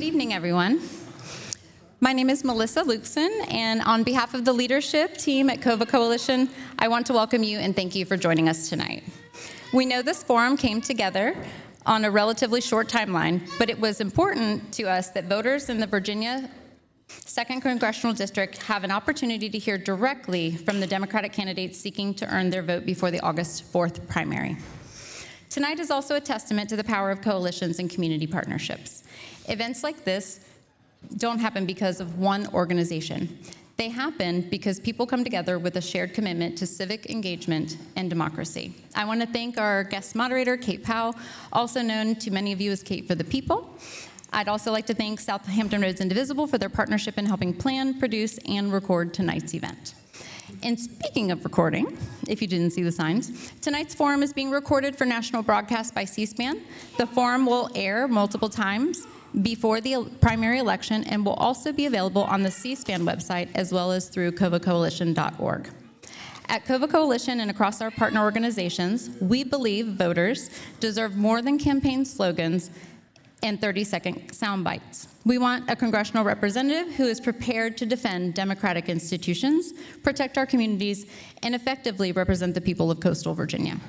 Good evening, everyone. My name is Melissa Lukeson, and on behalf of the leadership team at COVA Coalition, I want to welcome you and thank you for joining us tonight. We know this forum came together on a relatively short timeline, but it was important to us that voters in the Virginia 2nd Congressional District have an opportunity to hear directly from the Democratic candidates seeking to earn their vote before the August 4th primary. Tonight is also a testament to the power of coalitions and community partnerships. Events like this don't happen because of one organization. They happen because people come together with a shared commitment to civic engagement and democracy. I want to thank our guest moderator, Kate Powell, also known to many of you as Kate for the People. I'd also like to thank South Hampton Roads Indivisible for their partnership in helping plan, produce, and record tonight's event. And speaking of recording, if you didn't see the signs, tonight's forum is being recorded for national broadcast by C-SPAN. The forum will air multiple times before the primary election and will also be available on the C-SPAN website as well as through covacoalition.org. At COVA Coalition and across our partner organizations, we believe voters deserve more than campaign slogans and 30-second sound bites. We want a congressional representative who is prepared to defend democratic institutions, protect our communities, and effectively represent the people of coastal Virginia.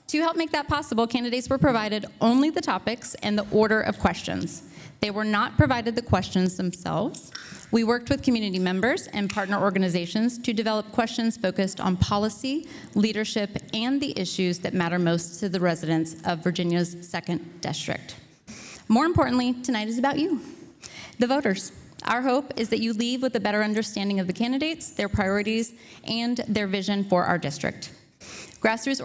To help make that possible, candidates were provided only the topics and the order of questions. They were not provided the questions themselves. We worked with community members and partner organizations to develop questions focused on policy, leadership, and the issues that matter most to the residents of Virginia's 2nd District. More importantly, tonight is about you, the voters. Our hope is that you leave with a better understanding of the candidates, their priorities, and their vision for our district. Grassroots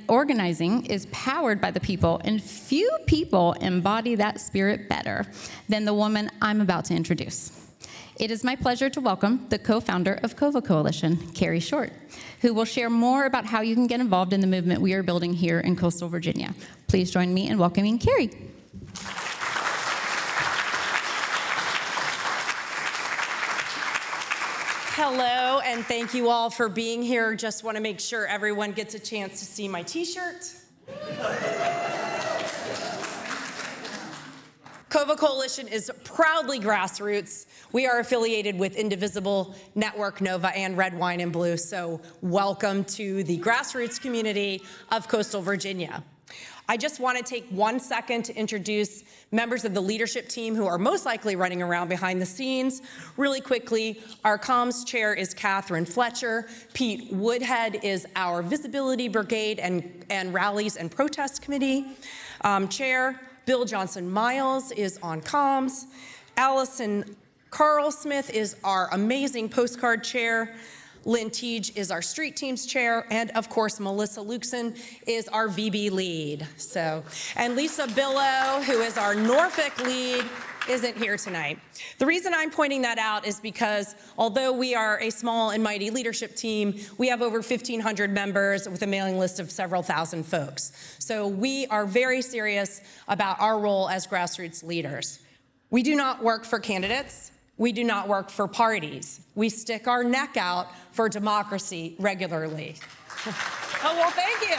organizing is powered by the people, and few people embody that spirit better than the woman I'm about to introduce. It is my pleasure to welcome the co-founder of COVA Coalition, Carrie Short, who will share more about how you can get involved in the movement we are building here in coastal Virginia. Please join me in welcoming Carrie. Hello, and thank you all for being here. Just want to make sure everyone gets a chance to see my t-shirt. COVA Coalition is proudly grassroots. We are affiliated with Indivisible, Network, Nova, and Red, Wine, and Blue, so welcome to the grassroots community of coastal Virginia. I just want to take 1 second to introduce members of the leadership team who are most likely running around behind the scenes. Really quickly, our comms chair is Catherine Fletcher. Pete Woodhead is our visibility brigade and rallies and protest committee chair. Bill Johnson-Miles is on comms. Allison Carl-Smith is our amazing postcard chair. Lynn Teague is our street teams chair, and of course, Melissa Lukeson is our VB lead. And Lisa Billow, who is our Norfolk lead, isn't here tonight. The reason I'm pointing that out is because although we are a small and mighty leadership team, we have over 1,500 members with a mailing list of several thousand folks. So we are very serious about our role as grassroots leaders. We do not work for candidates. We do not work for parties. We stick our neck out for democracy regularly. Oh, well, thank you.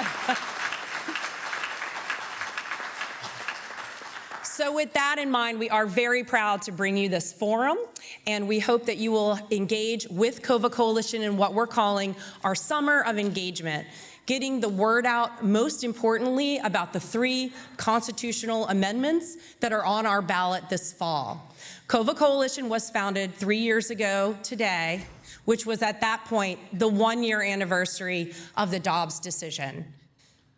So with that in mind, we are very proud to bring you this forum, and we hope that you will engage with COVA Coalition in what we're calling our Summer of Engagement, getting the word out, most importantly, about the 3 constitutional amendments that are on our ballot this fall. COVA Coalition was founded 3 years ago today, which was at that point the 1-year anniversary of the Dobbs decision.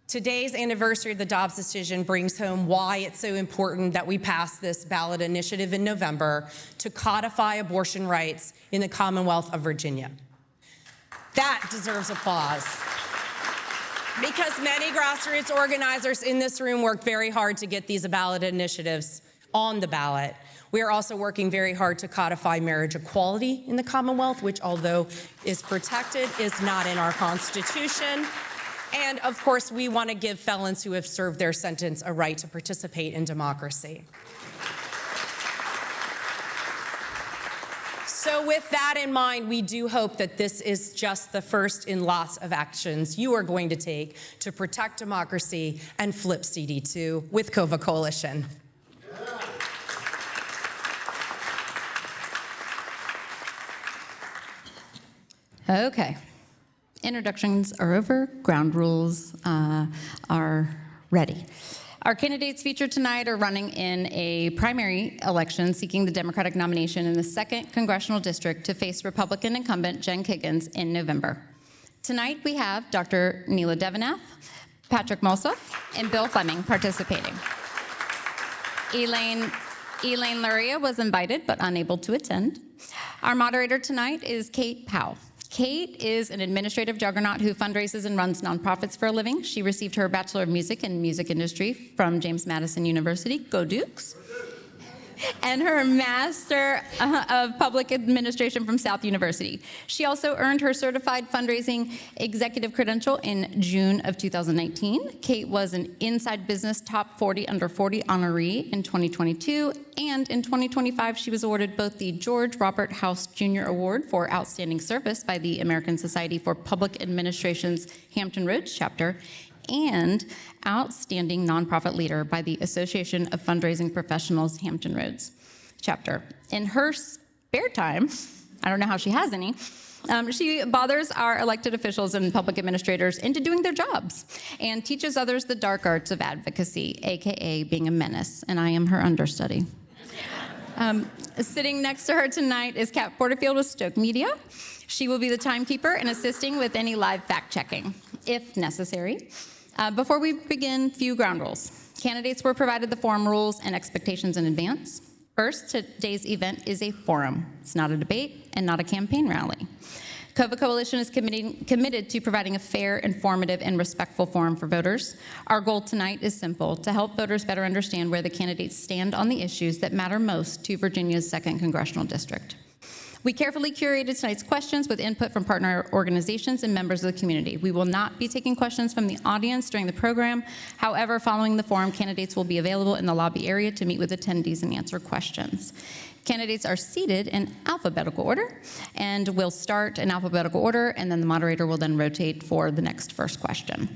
Today's anniversary of the Dobbs decision brings home why it's so important that we pass this ballot initiative in November to codify abortion rights in the Commonwealth of Virginia. That deserves applause. Because many grassroots organizers in this room worked very hard to get these ballot initiatives on the ballot. We are also working very hard to codify marriage equality in the Commonwealth, which, although is protected, is not in our Constitution. And of course, we want to give felons who have served their sentence a right to participate in democracy. So with that in mind, we do hope that this is just the first in lots of actions you are going to take to protect democracy and flip CD2 with COVA Coalition. Okay. Introductions are over. Ground rules are ready. Our candidates featured tonight are running in a primary election seeking the Democratic nomination in the 2nd Congressional District to face Republican incumbent Jen Kiggins in November. Tonight we have Dr. Neela Devanath, Patrick Molsoff, and Bill Fleming participating. Elaine Luria was invited but unable to attend. Our moderator tonight is Kate Powell. Kate is an administrative juggernaut who fundraises and runs nonprofits for a living. She received her Bachelor of Music in Music Industry from James Madison University, go Dukes, and her Master of Public Administration from South University. She also earned her Certified Fundraising Executive Credential in June of 2019. Kate was an Inside Business Top 40 Under 40 honoree in 2022, and in 2025, she was awarded both the George Robert House Jr. Award for Outstanding Service by the American Society for Public Administration's Hampton Roads chapter, and Outstanding Nonprofit Leader by the Association of Fundraising Professionals Hampton Roads chapter. In her spare time, I don't know how she has any, she bothers our elected officials and public administrators into doing their jobs and teaches others the dark arts of advocacy, AKA being a menace, and I am her understudy. Sitting next to her tonight is Kat Porterfield with Stoke Media. She will be the timekeeper and assisting with any live fact-checking, if necessary. Before we begin, few ground rules. Candidates were provided the forum rules and expectations in advance. First, today's event is a forum. It's not a debate and not a campaign rally. COVA Coalition is committed to providing a fair, informative, and respectful forum for voters. Our goal tonight is simple: to help voters better understand where the candidates stand on the issues that matter most to Virginia's 2nd Congressional District. We carefully curated tonight's questions with input from partner organizations and members of the community. We will not be taking questions from the audience during the program. However, following the forum, candidates will be available in the lobby area to meet with attendees and answer questions. Candidates are seated in alphabetical order, and we'll start in alphabetical order, and then the moderator will then rotate for the next first question.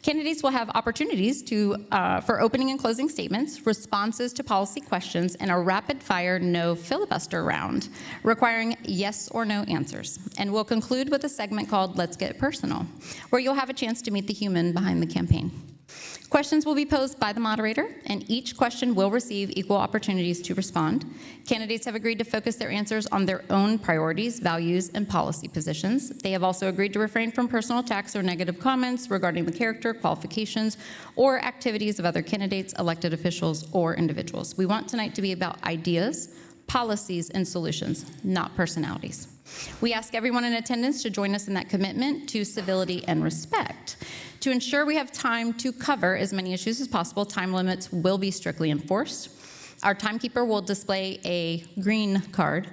Candidates will have opportunities for opening and closing statements, responses to policy questions, and a rapid-fire no filibuster round requiring yes or no answers. And we'll conclude with a segment called Let's Get Personal, where you'll have a chance to meet the human behind the campaign. Questions will be posed by the moderator, and each question will receive equal opportunities to respond. Candidates have agreed to focus their answers on their own priorities, values, and policy positions. They have also agreed to refrain from personal attacks or negative comments regarding the character, qualifications, or activities of other candidates, elected officials, or individuals. We want tonight to be about ideas, policies, and solutions, not personalities. We ask everyone in attendance to join us in that commitment to civility and respect. To ensure we have time to cover as many issues as possible, time limits will be strictly enforced. Our timekeeper will display a green card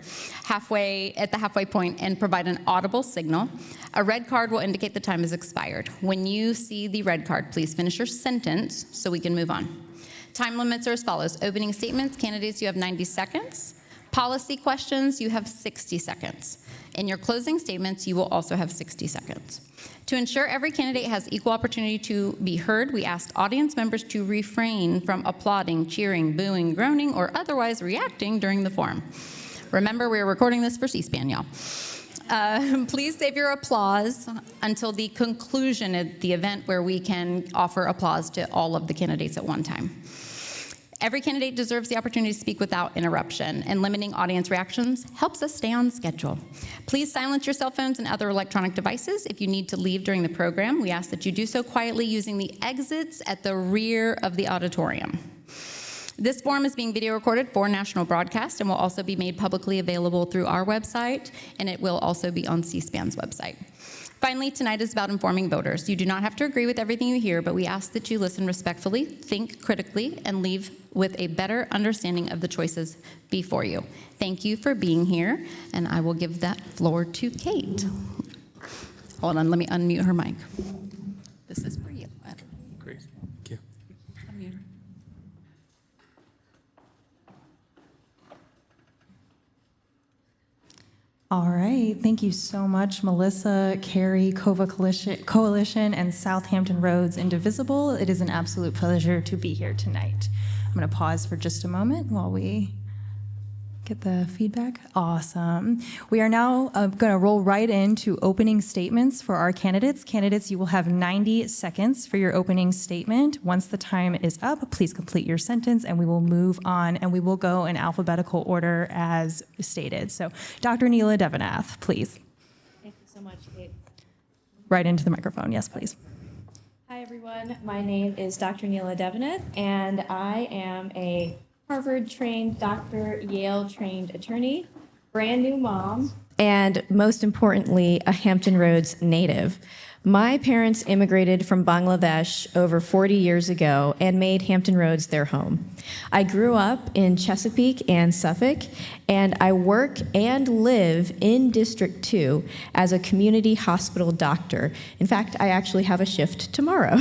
at the halfway point and provide an audible signal. A red card will indicate the time is expired. When you see the red card, please finish your sentence so we can move on. Time limits are as follows. Opening statements, candidates, you have 90 seconds. Policy questions, you have 60 seconds. In your closing statements, you will also have 60 seconds. To ensure every candidate has equal opportunity to be heard, we asked audience members to refrain from applauding, cheering, booing, groaning, or otherwise reacting during the forum. Remember, we're recording this for C-SPAN, y'all. Please save your applause until the conclusion of the event, where we can offer applause to all of the candidates at one time. Every candidate deserves the opportunity to speak without interruption, and limiting audience reactions helps us stay on schedule. Please silence your cell phones and other electronic devices. If you need to leave during the program, we ask that you do so quietly using the exits at the rear of the auditorium. This forum is being video recorded for national broadcast and will also be made publicly available through our website, and it will also be on C-SPAN's website. Finally, tonight is about informing voters. You do not have to agree with everything you hear, but we ask that you listen respectfully, think critically, and leave with a better understanding of the choices before you. Thank you for being here, and I will give that floor to Kate. Hold on, let me unmute her mic. This is for you. Great, thank you. Unmute her. All right, thank you so much, Melissa, Carrie, COVA Coalition, and Southampton Roads Indivisible. It is an absolute pleasure to be here tonight. I'm going to pause for just a moment while we Get the feedback? Awesome. We are now going to roll right into opening statements for our candidates. Candidates, you will have 90 seconds for your opening statement. Once the time is up, please complete your sentence and we will move on and we will go in alphabetical order as stated. So Dr. Neela Devanath, please. Thank you so much, Kate. Right into the microphone. Yes, please. Hi, everyone. My name is Dr. Neela Devanath, and I am a Harvard-trained doctor, Yale-trained attorney, brand new mom, and most importantly, a Hampton Roads native. My parents immigrated from Bangladesh over 40 years ago and made Hampton Roads their home. I grew up in Chesapeake and Suffolk, and I work and live in District 2 as a community hospital doctor. In fact, I actually have a shift tomorrow.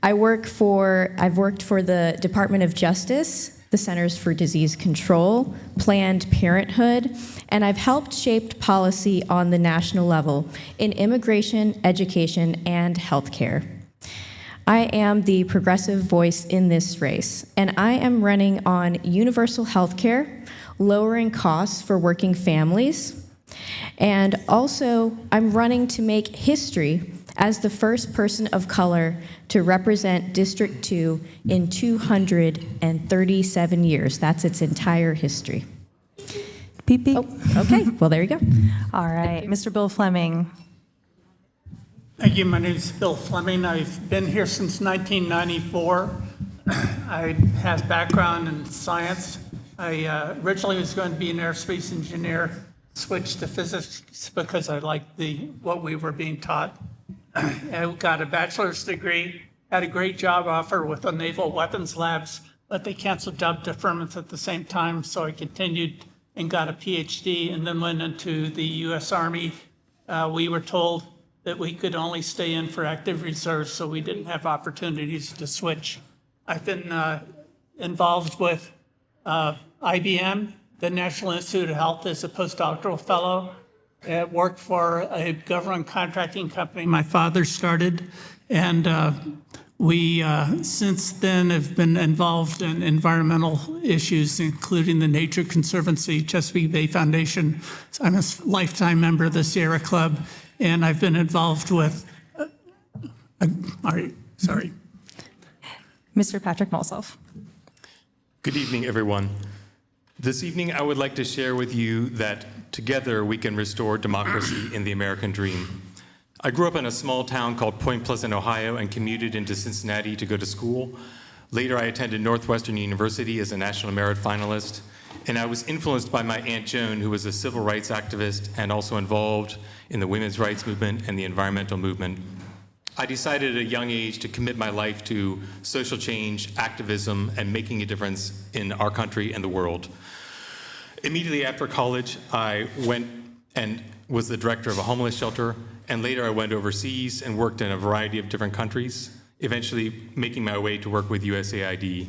I've worked for the Department of Justice, the Centers for Disease Control, Planned Parenthood, and I've helped shape policy on the national level in immigration, education, and healthcare. I am the progressive voice in this race, and I am running on universal healthcare, lowering costs for working families, and also I'm running to make history as the first person of color to represent District 2 in 237 years. That's its entire history. Beep, beep. Oh, okay. Well, there you go. All right. Mr. Bill Fleming. Thank you. My name is Bill Fleming. I've been here since 1994. I have background in science. I originally was going to be an aerospace engineer, switched to physics because I liked what we were being taught. I got a bachelor's degree, had a great job offer with the Naval Weapons Labs, but they canceled job deferments at the same time, so I continued and got a PhD and then went into the U.S. Army. We were told that we could only stay in for active reserves, so we didn't have opportunities to switch. I've been involved with IBM, the National Institute of Health, as a postdoctoral fellow. I worked for a government contracting company my father started, and we since then have been involved in environmental issues, including the Nature Conservancy, Chesapeake Bay Foundation. I'm a lifetime member of the Sierra Club, and I've been involved with, sorry. Mr. Patrick Molsoff. Good evening, everyone. This evening, I would like to share with you that together we can restore democracy in the American dream. I grew up in a small town called Point Pleasant, Ohio, and commuted into Cincinnati to go to school. Later, I attended Northwestern University as a National Merit finalist, and I was influenced by my Aunt Joan, who was a civil rights activist and also involved in the women's rights movement and the environmental movement. I decided at a young age to commit my life to social change, activism, and making a difference in our country and the world. Immediately after college, I went and was the director of a homeless shelter, and later I went overseas and worked in a variety of different countries, eventually making my way to work with USAID.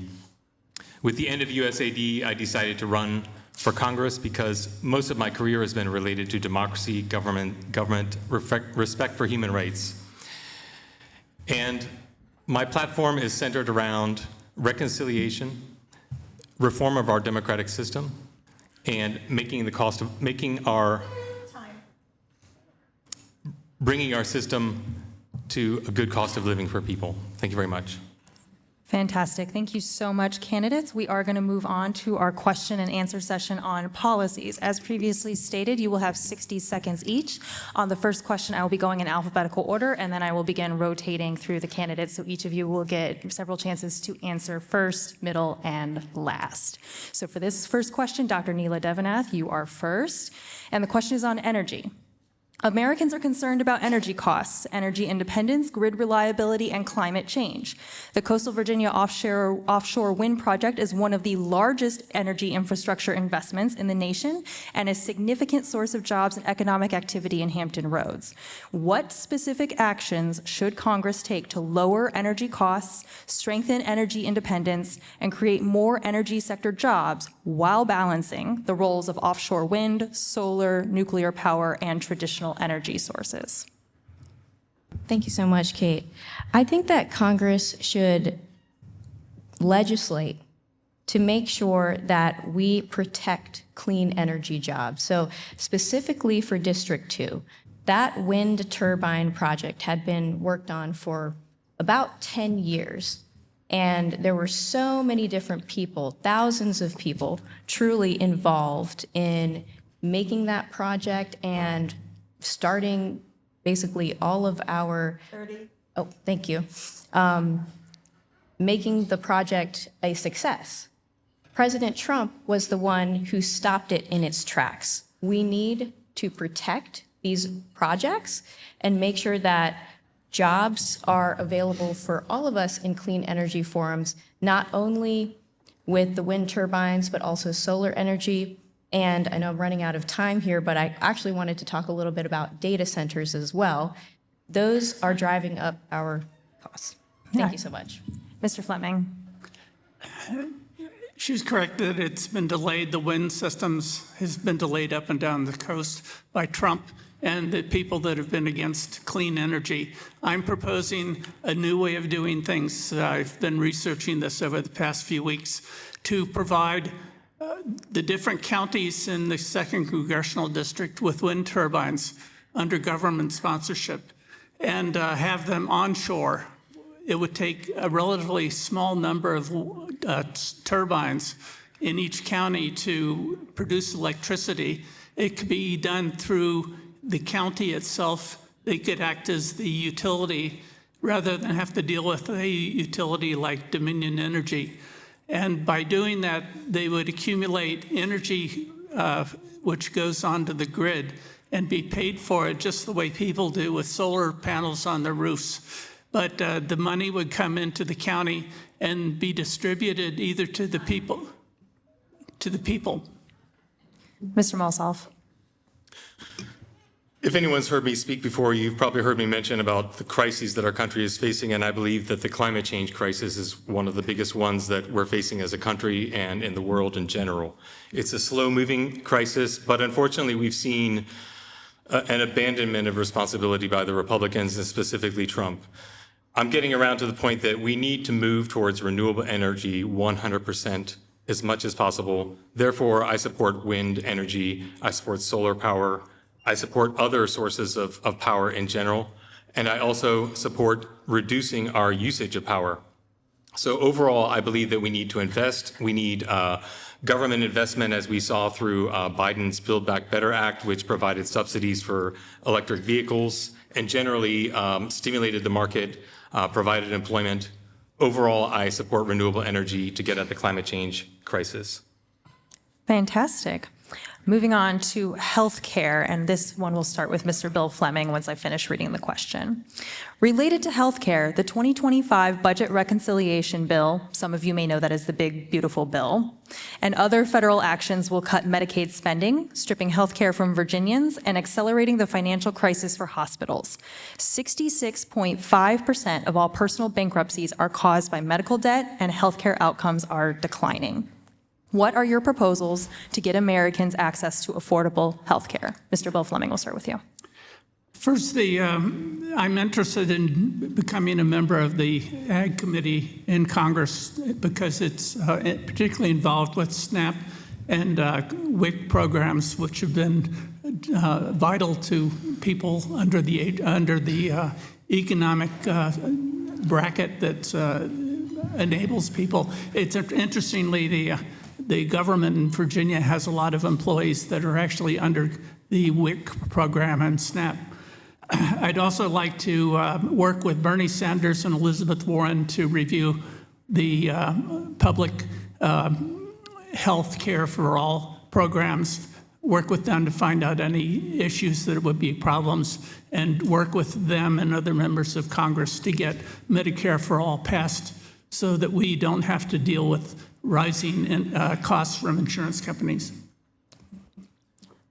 With the end of USAID, I decided to run for Congress because most of my career has been related to democracy, government respect for human rights. And my platform is centered around reconciliation, reform of our democratic system, and bringing our system to a good cost of living for people. Thank you very much. Fantastic. Thank you so much, candidates. We are going to move on to our question and answer session on policies. As previously stated, you will have 60 seconds each. On the first question, I will be going in alphabetical order, and then I will begin rotating through the candidates, so each of you will get several chances to answer first, middle, and last. So for this first question, Dr. Neela Devanath, you are first, and the question is on energy. Americans are concerned about energy costs, energy independence, grid reliability, and climate change. The Coastal Virginia offshore wind project is one of the largest energy infrastructure investments in the nation and a significant source of jobs and economic activity in Hampton Roads. What specific actions should Congress take to lower energy costs, strengthen energy independence, and create more energy sector jobs while balancing the roles of offshore wind, solar, nuclear power, and traditional energy sources? Thank you so much, Kate. I think that Congress should legislate to make sure that we protect clean energy jobs. So specifically for District 2, that wind turbine project had been worked on for about 10 years. And there were so many different people, thousands of people, truly involved in making that project and starting basically all of our... 30. Oh, thank you. Making the project a success. President Trump was the one who stopped it in its tracks. We need to protect these projects and make sure that jobs are available for all of us in clean energy forums, not only with the wind turbines, but also solar energy. And I know I'm running out of time here, but I actually wanted to talk a little bit about data centers as well. Those are driving up our costs. Thank you so much. Mr. Fleming. She's correct that it's been delayed. The wind systems has been delayed up and down the coast by Trump and the people that have been against clean energy. I'm proposing a new way of doing things. I've been researching this over the past few weeks to provide the different counties in the 2nd Congressional District with wind turbines under government sponsorship and have them onshore. It would take a relatively small number of turbines in each county to produce electricity. It could be done through the county itself. They could act as the utility rather than have to deal with a utility like Dominion Energy. And by doing that, they would accumulate energy which goes onto the grid and be paid for it just the way people do with solar panels on their roofs. But the money would come into the county and be distributed either to the people. Mr. Molsoff. If anyone's heard me speak before, you've probably heard me mention about the crises that our country is facing, and I believe that the climate change crisis is one of the biggest ones that we're facing as a country and in the world in general. It's a slow-moving crisis, but unfortunately we've seen an abandonment of responsibility by the Republicans and specifically Trump. I'm getting around to the point that we need to move towards renewable energy 100% as much as possible. Therefore, I support wind energy, I support solar power, I support other sources of power in general, and I also support reducing our usage of power. So overall, I believe that we need to invest. We need government investment, as we saw through Biden's Build Back Better Act, which provided subsidies for electric vehicles and generally stimulated the market, provided employment. Overall, I support renewable energy to get at the climate change crisis. Fantastic. Moving on to healthcare, and this one will start with Mr. Bill Fleming once I finish reading the question. Related to healthcare, the 2025 Budget Reconciliation Bill, some of you may know that as the big, beautiful bill, and other federal actions will cut Medicaid spending, stripping healthcare from Virginians, and accelerating the financial crisis for hospitals. 66.5% of all personal bankruptcies are caused by medical debt, and healthcare outcomes are declining. What are your proposals to get Americans access to affordable health care? Mr. Bill Fleming, we'll start with you. First, I'm interested in becoming a member of the Ag Committee in Congress because it's particularly involved with SNAP and WIC programs, which have been vital to people under the economic bracket that enables people. It's interestingly the government in Virginia has a lot of employees that are actually under the WIC program and SNAP. I'd also like to work with Bernie Sanders and Elizabeth Warren to review the public health care for all programs, work with them to find out any issues that would be problems, and work with them and other members of Congress to get Medicare for all passed so that we don't have to deal with rising costs from insurance companies.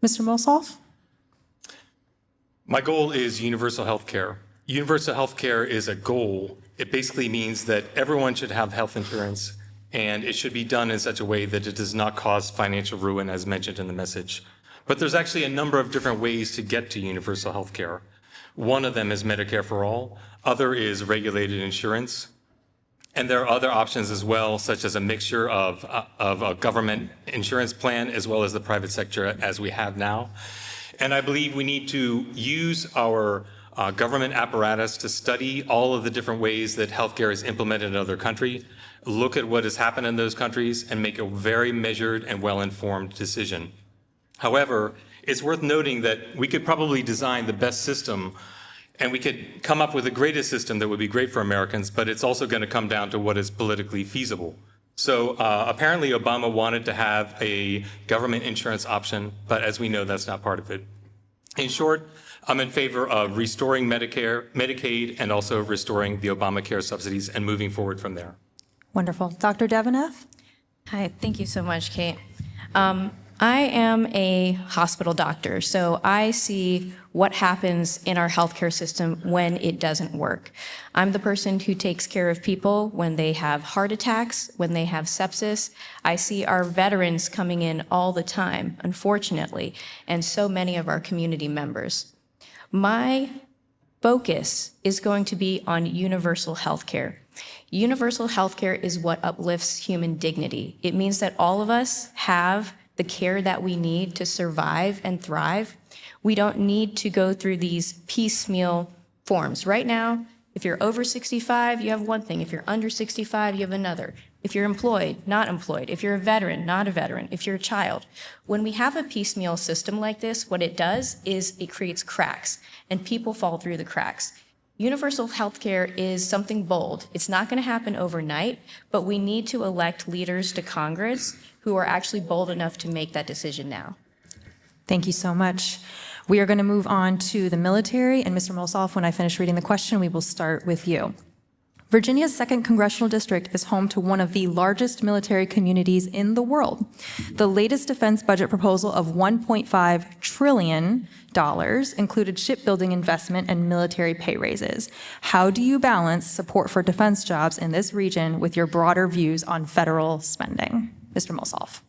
Mr. Molsoff? My goal is universal health care. Universal health care is a goal. It basically means that everyone should have health insurance, and it should be done in such a way that it does not cause financial ruin, as mentioned in the message. But there's actually a number of different ways to get to universal health care. One of them is Medicare for all. Other is regulated insurance. And there are other options as well, such as a mixture of a government insurance plan as well as the private sector as we have now. And I believe we need to use our government apparatus to study all of the different ways that healthcare is implemented in other countries, look at what has happened in those countries, and make a very measured and well-informed decision. However, it's worth noting that we could probably design the best system and we could come up with the greatest system that would be great for Americans, but it's also going to come down to what is politically feasible. So apparently Obama wanted to have a government insurance option, but as we know, that's not part of it. In short, I'm in favor of restoring Medicare, Medicaid, and also restoring the Obamacare subsidies and moving forward from there. Wonderful. Dr. Deveneth? Hi, thank you so much, Kate. I am a hospital doctor, so I see what happens in our healthcare system when it doesn't work. I'm the person who takes care of people when they have heart attacks, when they have sepsis. I see our veterans coming in all the time, unfortunately, and so many of our community members. My focus is going to be on universal healthcare. Universal healthcare is what uplifts human dignity. It means that all of us have the care that we need to survive and thrive. We don't need to go through these piecemeal forms. Right now, if you're over 65, you have one thing. If you're under 65, you have another. If you're employed, not employed. If you're a veteran, not a veteran. If you're a child. When we have a piecemeal system like this, what it does is it creates cracks, and people fall through the cracks. Universal healthcare is something bold. It's not going to happen overnight, but we need to elect leaders to Congress who are actually bold enough to make that decision now. Thank you so much. We are going to move on to the military, and Mr. Molsoff, when I finish reading the question, we will start with you. Virginia's 2nd Congressional District is home to one of the largest military communities in the world. The latest defense budget proposal of $1.5 trillion included shipbuilding investment and military pay raises. How do you balance support for defense jobs in this region with your broader views on federal spending? Mr. Molsoff.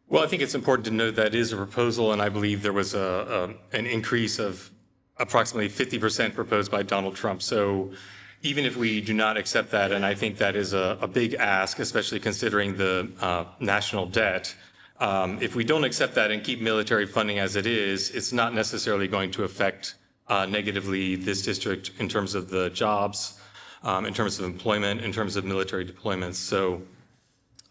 Well, I think it's important to note that is a proposal, and I believe there was an increase of approximately 50% proposed by Donald Trump. So even if we do not accept that, and I think that is a big ask, especially considering the national debt, if we don't accept that and keep military funding as it is, it's not necessarily going to affect negatively this district in terms of the jobs, in terms of employment, in terms of military deployments. So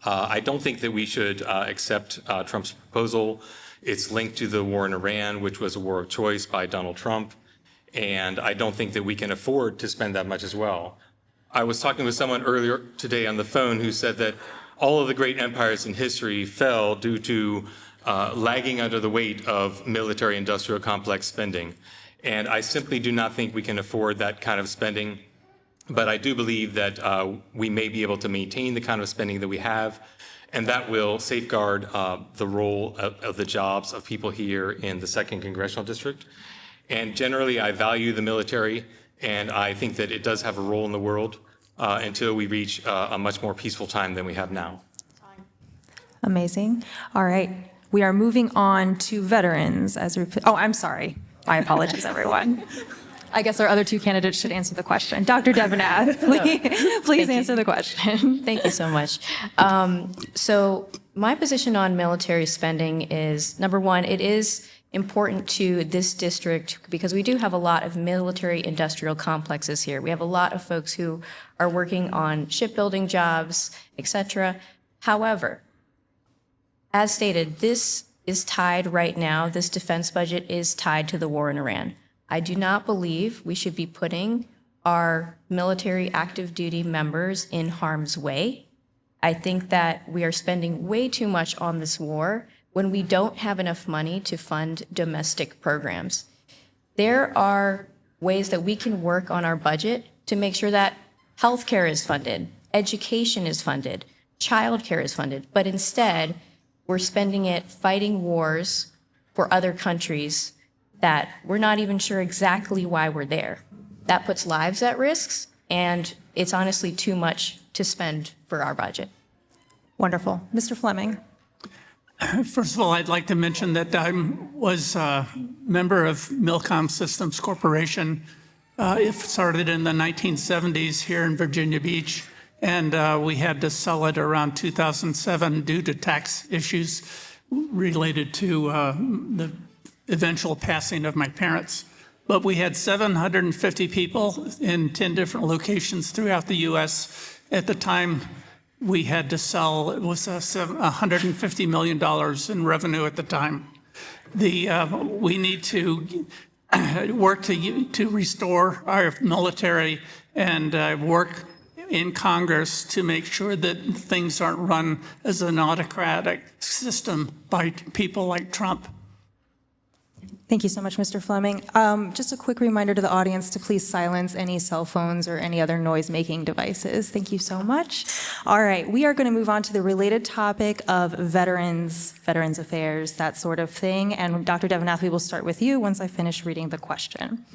I don't think that we should accept Trump's proposal. It's linked to the war in Iran, which was a war of choice by Donald Trump. And I don't think that we can afford to spend that much as well. I was talking with someone earlier today on the phone who said that all of the great empires in history fell due to lagging under the weight of military industrial complex spending. And I simply do not think we can afford that kind of spending. But I do believe that we may be able to maintain the kind of spending that we have, and that will safeguard the role of the jobs of people here in the 2nd Congressional District. And generally, I value the military, and I think that it does have a role in the world until we reach a much more peaceful time than we have now. Amazing. All right. We are moving on to veterans. I'm sorry. My apologies, everyone. I guess our other two candidates should answer the question. Dr. Deveneth, please answer the question. Thank you so much. So my position on military spending is, number one, it is important to this district because we do have a lot of military industrial complexes here. We have a lot of folks who are working on shipbuilding jobs, et cetera. However, as stated, this is tied right now, this defense budget is tied to the war in Iran. I do not believe we should be putting our military active duty members in harm's way. I think that we are spending way too much on this war when we don't have enough money to fund domestic programs. There are ways that we can work on our budget to make sure that healthcare is funded, education is funded, childcare is funded, but instead we're spending it fighting wars for other countries that we're not even sure exactly why we're there. That puts lives at risk, and it's honestly too much to spend for our budget. Wonderful. Mr. Fleming. First of all, I'd like to mention that I was a member of Milcom Systems Corporation It started in the 1970s here in Virginia Beach, and we had to sell it around 2007 due to tax issues related to the eventual passing of my parents. But we had 750 people in 10 different locations throughout the U.S. At the time, we had to sell, it was $150 million in revenue at the time. We need to work to restore our military and work in Congress to make sure that things aren't run as an autocratic system by people like Trump. Thank you so much, Mr. Fleming. Just a quick reminder to the audience to please silence any cell phones or any other noise-making devices. Thank you so much. All right, we are going to move on to the related topic of veterans affairs, that sort of thing. And Dr. Devanathan, we will start with you once I finish reading the question.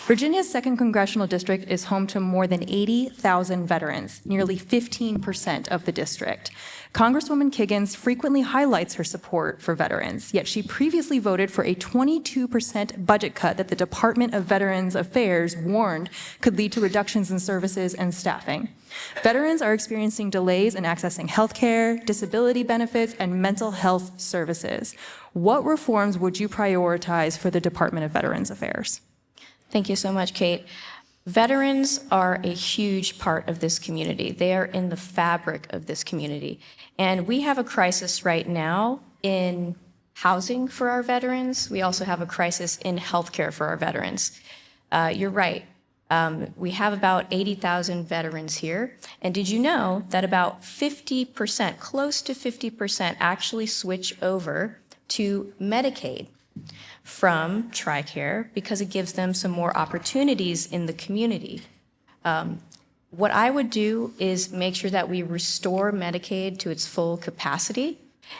Virginia's 2nd Congressional District is home to more than 80,000 veterans, nearly 15% of the district. Congresswoman Kiggins frequently highlights her support for veterans, yet she previously voted for a 22% budget cut that the Department of Veterans Affairs warned could lead to reductions in services and staffing. Veterans are experiencing delays in accessing health care, disability benefits, and mental health services. What reforms would you prioritize for the Department of Veterans Affairs? Thank you so much, Kate. Veterans are a huge part of this community. They are in the fabric of this community. And we have a crisis right now in housing for our veterans. We also have a crisis in healthcare for our veterans. You're right. We have about 80,000 veterans here. And did you know that about 50%, close to 50%, actually switch over to Medicaid from TRICARE because it gives them some more opportunities in the community. What I would do is make sure that we restore Medicaid to its full capacity.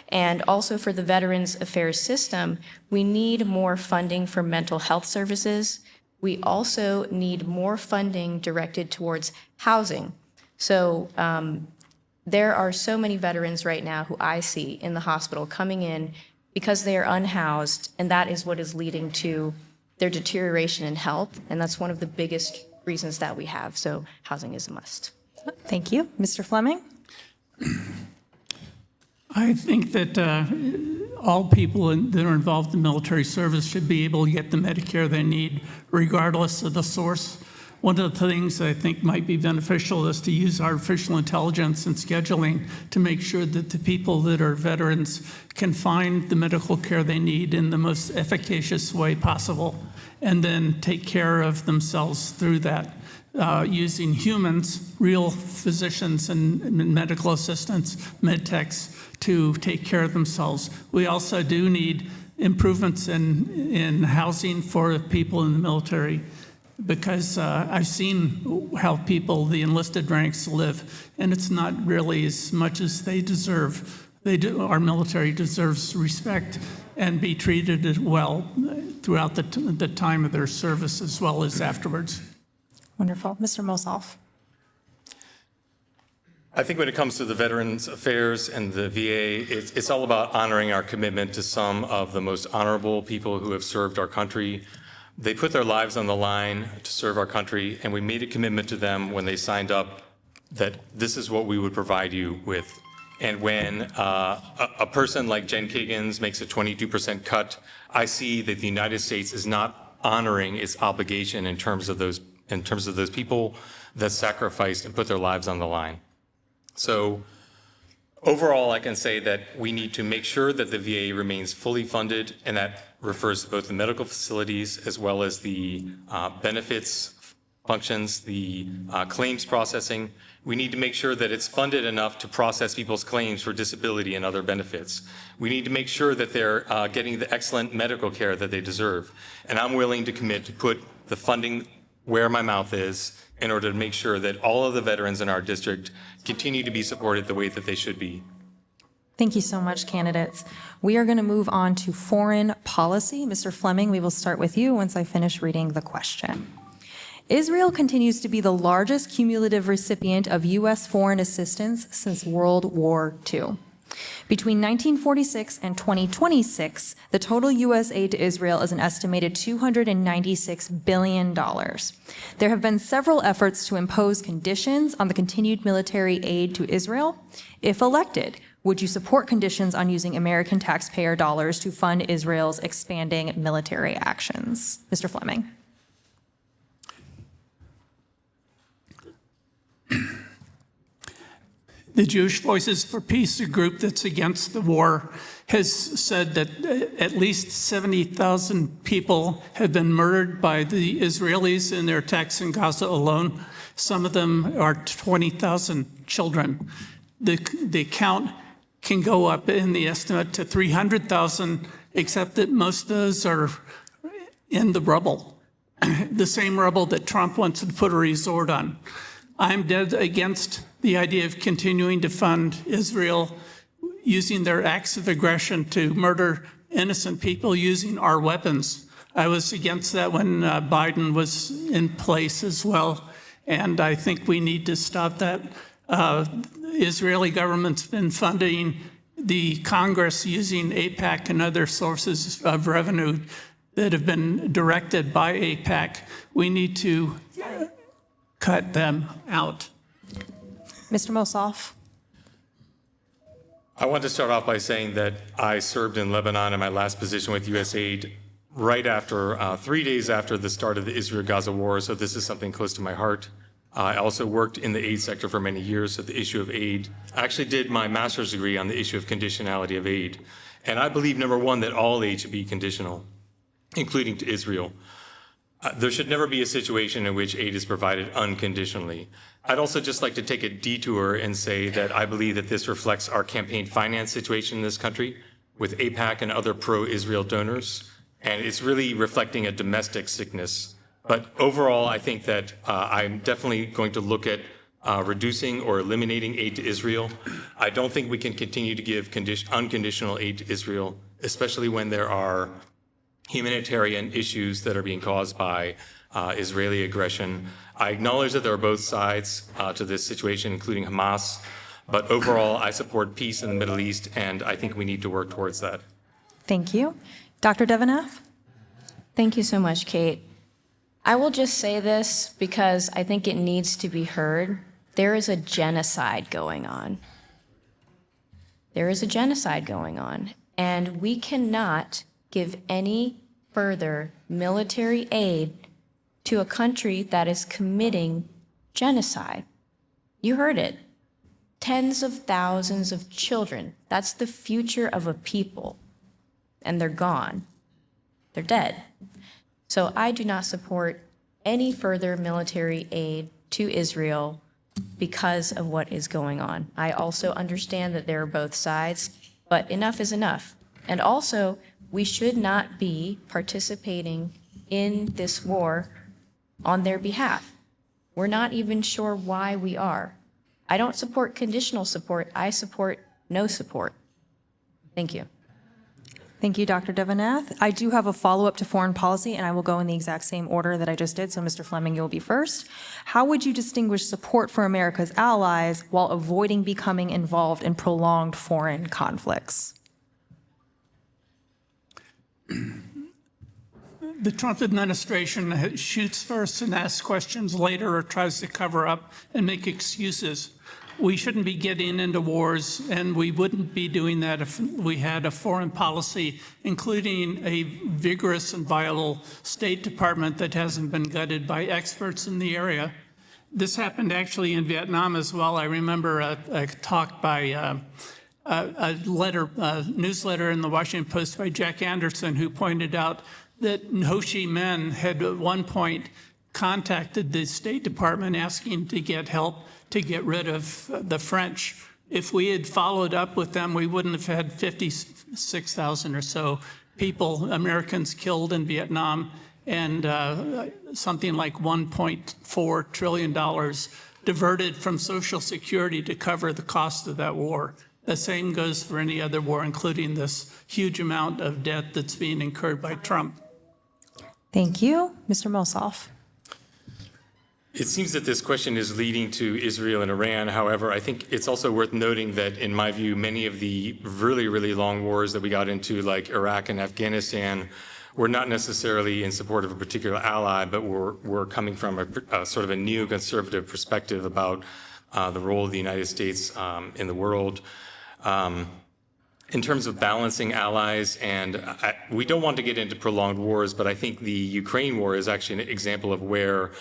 And also for the Veterans Affairs system, we need more funding for mental health services. We also need more funding directed towards housing. So there are so many veterans right now who I see in the hospital coming in because they are unhoused, and that is what is leading to their deterioration in health, and that's one of the biggest reasons that we have. So housing is a must. Thank you. Mr. Fleming? I think that all people that are involved in military service should be able to get the Medicare they need, regardless of the source. One of the things I think might be beneficial is to use artificial intelligence and scheduling to make sure that the people that are veterans can find the medical care they need in the most efficacious way possible, and then take care of themselves through that, using humans, real physicians and medical assistants, med techs, to take care of themselves. We also do need improvements in housing for people in the military, because I've seen how people, the enlisted ranks, live, and it's not really as much as they deserve. Our military deserves respect and be treated as well throughout the time of their service as well as afterwards. Wonderful. Mr. Mosoff? I think when it comes to the Veterans Affairs and the VA, it's all about honoring our commitment to some of the most honorable people who have served our country. They put their lives on the line to serve our country, and we made a commitment to them when they signed up that this is what we would provide you with. And when a person like Jen Kiggins makes a 22% cut, I see that the United States is not honoring its obligation in terms of those people that sacrificed and put their lives on the line. So overall, I can say that we need to make sure that the VA remains fully funded, and that refers to both the medical facilities as well as the benefits functions, the claims processing. We need to make sure that it's funded enough to process people's claims for disability and other benefits. We need to make sure that they're getting the excellent medical care that they deserve. And I'm willing to commit to put the funding where my mouth is in order to make sure that all of the veterans in our district continue to be supported the way that they should be. Thank you so much, candidates. We are going to move on to foreign policy. Mr. Fleming, we will start with you once I finish reading the question. Israel continues to be the largest cumulative recipient of U.S. foreign assistance since World War II. Between 1946 and 2026, the total U.S. aid to Israel is an estimated $296 billion. There have been several efforts to impose conditions on the continued military aid to Israel. If elected, would you support conditions on using American taxpayer dollars to fund Israel's expanding military actions? Mr. Fleming. The Jewish Voices for Peace, a group that's against the war, has said that at least 70,000 people have been murdered by the Israelis in their attacks in Gaza alone. Some of them are 20,000 children. The count can go up in the estimate to 300,000, except that most of those are in the rubble, the same rubble that Trump wants to put a resort on. I'm dead against the idea of continuing to fund Israel using their acts of aggression to murder innocent people using our weapons. I was against that when Biden was in place as well, and I think we need to stop that. The Israeli government's been funding the Congress using AIPAC and other sources of revenue that have been directed by AIPAC. We need to cut them out. Mr. Mossoff. I want to start off by saying that I served in Lebanon in my last position with USAID right after, 3 days after the start of the Israel-Gaza war, so this is something close to my heart. I also worked in the aid sector for many years, so the issue of aid. I actually did my master's degree on the issue of conditionality of aid. And I believe, number one, that all aid should be conditional, including to Israel. There should never be a situation in which aid is provided unconditionally. I'd also just like to take a detour and say that I believe that this reflects our campaign finance situation in this country with AIPAC and other pro-Israel donors, and it's really reflecting a domestic sickness. But overall, I think that I'm definitely going to look at reducing or eliminating aid to Israel. I don't think we can continue to give unconditional aid to Israel, especially when there are humanitarian issues that are being caused by Israeli aggression. I acknowledge that there are both sides to this situation, including Hamas, but overall, I support peace in the Middle East, and I think we need to work towards that. Thank you. Dr. Devenath? Thank you so much, Kate. I will just say this because I think it needs to be heard. There is a genocide going on. There is a genocide going on, and we cannot give any further military aid to a country that is committing genocide. You heard it. Tens of thousands of children. That's the future of a people. And they're gone. They're dead. So I do not support any further military aid to Israel because of what is going on. I also understand that there are both sides, but enough is enough. And also, we should not be participating in this war on their behalf. We're not even sure why we are. I don't support conditional support. I support no support. Thank you. Thank you, Dr. Devenath. I do have a follow-up to foreign policy, and I will go in the exact same order that I just did. So, Mr. Fleming, you'll be first. How would you distinguish support for America's allies while avoiding becoming involved in prolonged foreign conflicts? The Trump administration shoots first and asks questions later or tries to cover up and make excuses. We shouldn't be getting into wars, and we wouldn't be doing that if we had a foreign policy, including a vigorous and viable State Department that hasn't been gutted by experts in the area. This happened actually in Vietnam as well. I remember a talk by a newsletter in the Washington Post by Jack Anderson, who pointed out that Ho Chi Minh had at one point contacted the State Department asking to get help to get rid of the French. If we had followed up with them, we wouldn't have had 56,000 or so people, Americans, killed in Vietnam, and something like $1.4 trillion diverted from Social Security to cover the cost of that war. The same goes for any other war, including this huge amount of debt that's being incurred by Trump. Thank you. Mr. Mossoff. It seems that this question is leading to Israel and Iran. However, I think it's also worth noting that, in my view, many of the really, really long wars that we got into, like Iraq and Afghanistan, were not necessarily in support of a particular ally, but were coming from a sort of a neoconservative perspective about the role of the United States in the world. In terms of balancing allies, and we don't want to get into prolonged wars, but I think the Ukraine war is actually an example of where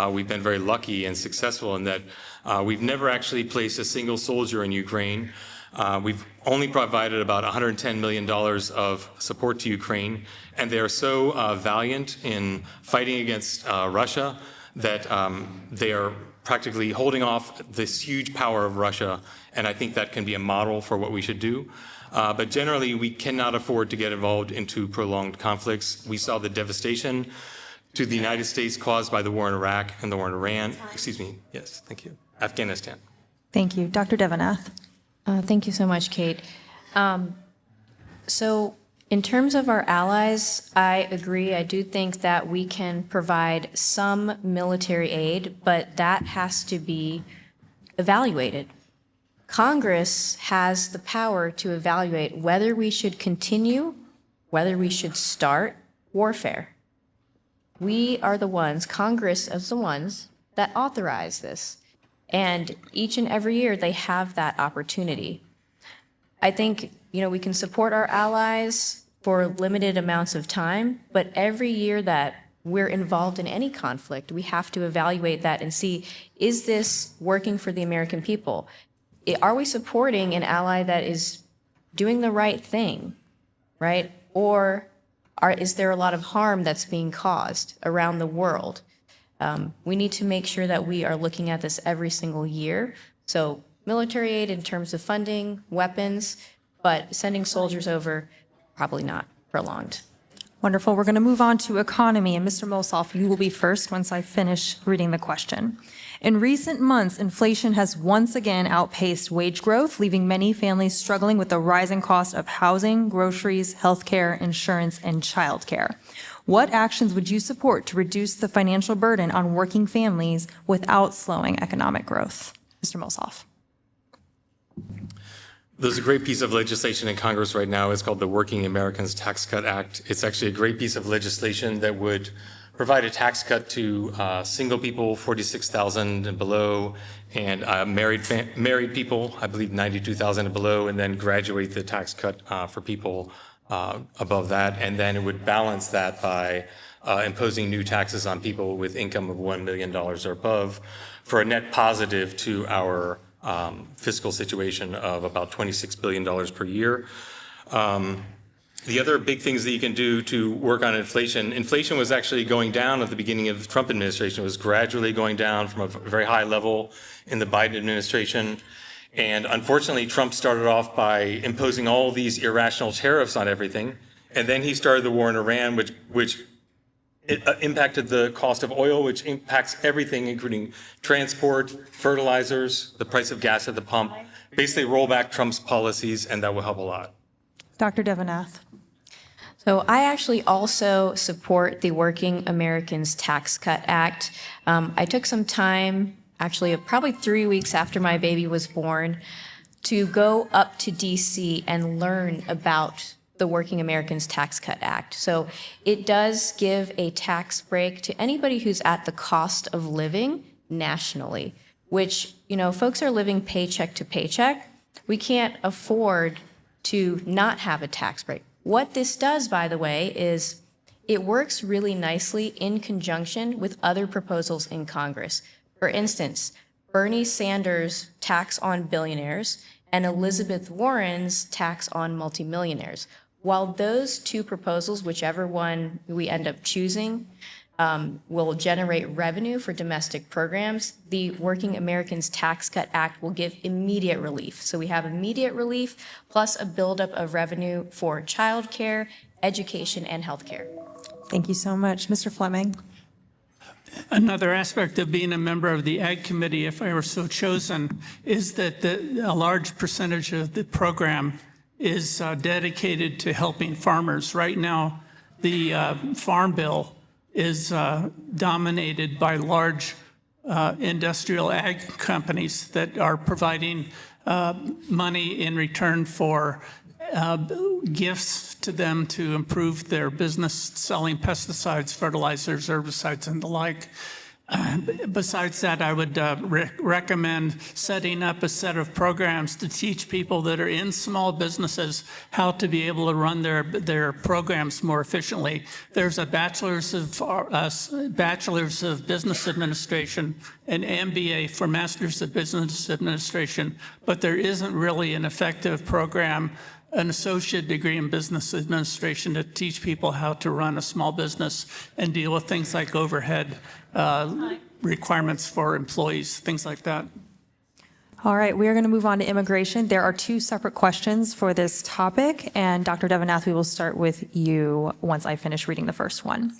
we've been very lucky and successful in that we've never actually placed a single soldier in Ukraine. We've only provided about $110 million of support to Ukraine, and they are so valiant in fighting against Russia that they are practically holding off this huge power of Russia, and I think that can be a model for what we should do. But generally, we cannot afford to get involved into prolonged conflicts. We saw the devastation to the United States caused by the war in Iraq and the war in Iran. Excuse me. Yes, thank you. Afghanistan. Thank you. Dr. Devanath. Thank you so much, Kate. So in terms of our allies, I agree. I do think that we can provide some military aid, but that has to be evaluated. Congress has the power to evaluate whether we should continue, whether we should start warfare. We are the ones, Congress is the ones that authorize this. And each and every year they have that opportunity. I think, we can support our allies for limited amounts of time, but every year that we're involved in any conflict, we have to evaluate that and see, is this working for the American people? Are we supporting an ally that is doing the right thing, right? Or is there a lot of harm that's being caused around the world? We need to make sure that we are looking at this every single year. So military aid in terms of funding, weapons, but sending soldiers over, probably not prolonged. Wonderful. We're going to move on to economy. And Mr. Molsoff, you will be first once I finish reading the question. In recent months, inflation has once again outpaced wage growth, leaving many families struggling with the rising cost of housing, groceries, healthcare, insurance, and childcare. What actions would you support to reduce the financial burden on working families without slowing economic growth? Mr. Molsoff. There's a great piece of legislation in Congress right now. It's called the Working Americans Tax Cut Act. It's actually a great piece of legislation that would provide a tax cut to single people, 46,000 and below, and married people, I believe 92,000 and below, and then graduate the tax cut for people above that. And then it would balance that by imposing new taxes on people with income of $1 million or above for a net positive to our fiscal situation of about $26 billion per year. The other big things that you can do to work on inflation was actually going down at the beginning of the Trump administration. It was gradually going down from a very high level in the Biden administration. And unfortunately, Trump started off by imposing all these irrational tariffs on everything. And then he started the war in Iran, which it impacted the cost of oil, which impacts everything, including transport, fertilizers, the price of gas at the pump. Basically, roll back Trump's policies, and that will help a lot. Dr. Devanath. So I actually also support the Working Americans Tax Cut Act. I took some time, actually probably 3 weeks after my baby was born, to go up to DC and learn about the Working Americans Tax Cut Act. So it does give a tax break to anybody who's at the cost of living nationally, which, folks are living paycheck to paycheck. We can't afford to not have a tax break. What this does, by the way, is it works really nicely in conjunction with other proposals in Congress. For instance, Bernie Sanders' tax on billionaires and Elizabeth Warren's tax on multimillionaires. While those two proposals, whichever one we end up choosing, will generate revenue for domestic programs, the Working Americans Tax Cut Act will give immediate relief. So we have immediate relief plus a buildup of revenue for childcare, education, and healthcare. Thank you so much. Mr. Fleming. Another aspect of being a member of the Ag Committee, if I were so chosen, is that a large percentage of the program is dedicated to helping farmers. Right now, the Farm Bill is dominated by large industrial ag companies that are providing money in return for gifts to them to improve their business selling pesticides, fertilizers, herbicides, and the like. Besides that, I would recommend setting up a set of programs to teach people that are in small businesses how to be able to run their programs more efficiently. There's a bachelor's of business administration, an MBA for Masters of Business Administration, but there isn't really an effective program, an associate degree in business administration, to teach people how to run a small business and deal with things like overhead requirements for employees, things like that. All right, we are going to move on to immigration. There are 2 separate questions for this topic, and Dr. Devanath, we will start with you once I finish reading the first one.